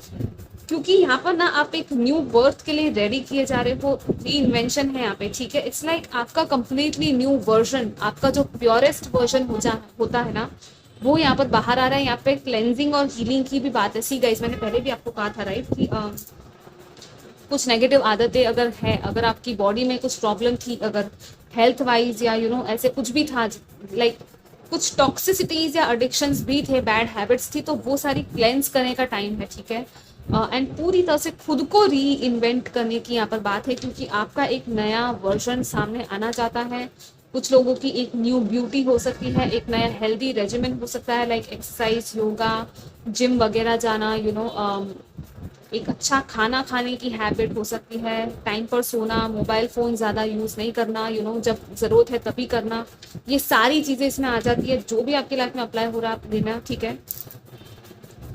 क्योंकि यहाँ पर ना आप एक न्यू बर्थ के लिए रेडी किए जा रहे हो, री इन्वेंशन है यहाँ पे, ठीक है। इट्स लाइक आपका कंप्लीटली न्यू वर्जन, आपका जो प्योरेस्ट वर्जन होता है ना, वो यहाँ पर बाहर आ रहा है। यहाँ पे क्लेंजिंग और हीलिंग की भी बात है। सी गाइस, मैंने पहले भी आपको कहा था, राइट, कि कुछ नेगेटिव आदतें अगर है, अगर आपकी बॉडी में कुछ प्रॉब्लम थी, अगर हेल्थ वाइज या ऐसे कुछ भी था, लाइक कुछ टॉक्सिसिटीज या एडिक्शंस भी थे, बैड हैबिट्स थी, तो वो सारी क्लेंस करने का टाइम है, ठीक है। एंड पूरी तरह से खुद को री इन्वेंट करने की यहाँ पर बात है, क्योंकि आपका एक नया वर्जन सामने आना चाहता है। कुछ लोगों की एक न्यू ब्यूटी हो सकती है, एक नया हेल्दी रेजिमेंट हो सकता है, लाइक एक्सरसाइज, योगा, जिम वगैरह जाना, एक अच्छा खाना खाने की हैबिट हो सकती है, टाइम पर सोना, मोबाइल फ़ोन ज़्यादा यूज़ नहीं करना, जब ज़रूरत है तभी करना। ये सारी चीज़ें इसमें आ जाती है, जो भी आपकी लाइफ में अप्लाई हो रहा है आप लेना, ठीक है।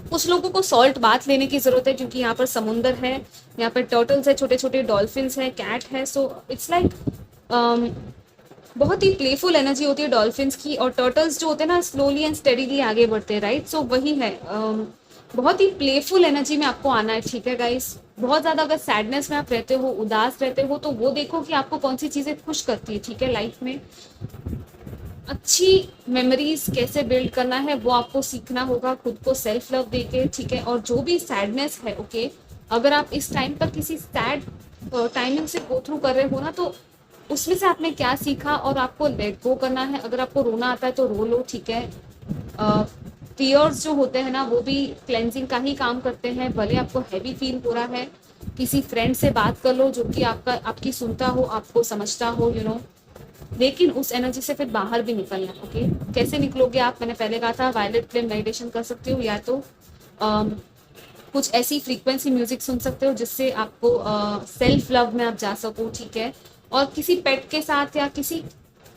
कुछ लोगों को सॉल्ट बाथ लेने की ज़रूरत है, क्योंकि यहाँ पर समुंदर है, यहाँ पर टर्टल्स है, छोटे छोटे डॉल्फिन्स है, कैट है। सो इट्स लाइक बहुत ही प्लेफुल एनर्जी होती है डॉल्फिन्स की, और टर्टल्स जो होते हैं ना, स्लोली एंड स्टेडीली आगे बढ़ते हैं, राइट। सो वही है, बहुत ही प्लेफुल एनर्जी में आपको आना है, ठीक है गाइस। बहुत ज़्यादा अगर सैडनेस में आप रहते हो, उदास रहते हो, तो वो देखो कि आपको कौन सी चीज़ें खुश करती है, ठीक है, लाइफ में। अच्छी मेमोरीज कैसे बिल्ड करना है वो आपको सीखना होगा, खुद को सेल्फ लव देके, ठीक है। और जो भी सैडनेस है, ओके, अगर आप इस टाइम पर किसी सैड टाइमिंग से गो थ्रू कर रहे हो ना, तो उसमें से आपने क्या सीखा, और आपको लेट गो करना है। अगर आपको रोना आता है तो रो लो, ठीक है। टीयर्स जो होते हैं ना, वो भी क्लेंजिंग का ही काम करते हैं। भले आपको हैवी फील हो रहा है, किसी फ्रेंड से बात कर लो जो कि आपकी सुनता हो, आपको समझता हो, लेकिन उस एनर्जी से फिर बाहर भी निकलना, ओके। कैसे निकलोगे आप, मैंने पहले कहा था, वायलेट फ्लेम मेडिटेशन कर सकते हो, या तो कुछ ऐसी फ्रीक्वेंसी म्यूजिक सुन सकते हो जिससे आपको सेल्फ लव में आप जा सको, ठीक है। और किसी पेट के साथ या किसी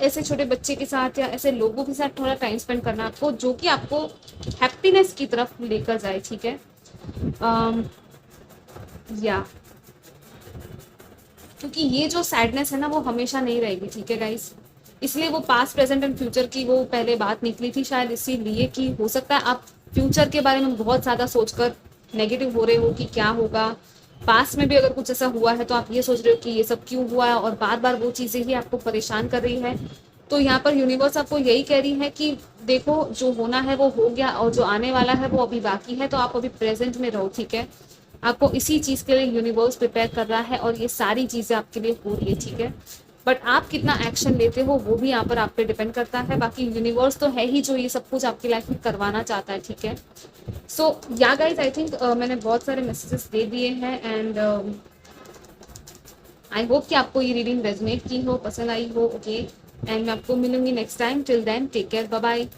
ऐसे छोटे बच्चे के साथ या ऐसे लोगों के साथ थोड़ा टाइम स्पेंड करना आपको, जो कि आपको हैप्पीनेस की तरफ लेकर जाए, ठीक है। या क्योंकि ये जो सैडनेस है ना, वो हमेशा नहीं रहेगी, ठीक है गाइस। इसलिए वो पास्ट प्रेजेंट एंड फ्यूचर की वो पहले बात निकली थी, शायद इसीलिए कि हो सकता है आप फ्यूचर के बारे में बहुत ज़्यादा सोचकर नेगेटिव हो रहे हो कि क्या होगा। पास्ट में भी अगर कुछ ऐसा हुआ है तो आप ये सोच रहे हो कि ये सब क्यों हुआ है, और बार बार वो चीज़ें ही आपको परेशान कर रही है। तो यहाँ पर यूनिवर्स आपको यही कह रही है कि देखो, जो होना है वो हो गया और जो आने वाला है वो अभी बाकी है, तो आप अभी प्रेजेंट में रहो, ठीक है। आपको इसी चीज़ के लिए यूनिवर्स प्रिपेयर कर रहा है और ये सारी चीज़ें आपके लिए हो रही है, ठीक है। बट आप कितना एक्शन लेते हो वो भी यहाँ पर आप पे डिपेंड करता है। बाकी यूनिवर्स तो है ही जो ये सब कुछ आपकी लाइफ में करवाना चाहता है, ठीक है। सो या गाइज, आई थिंक मैंने बहुत सारे मैसेजेस दे दिए हैं, एंड आई होप कि आपको ये रीडिंग रेजोनेट की हो, पसंद आई हो, ओके। एंड मैं आपको मिलूंगी next time. Till then take care, bye bye.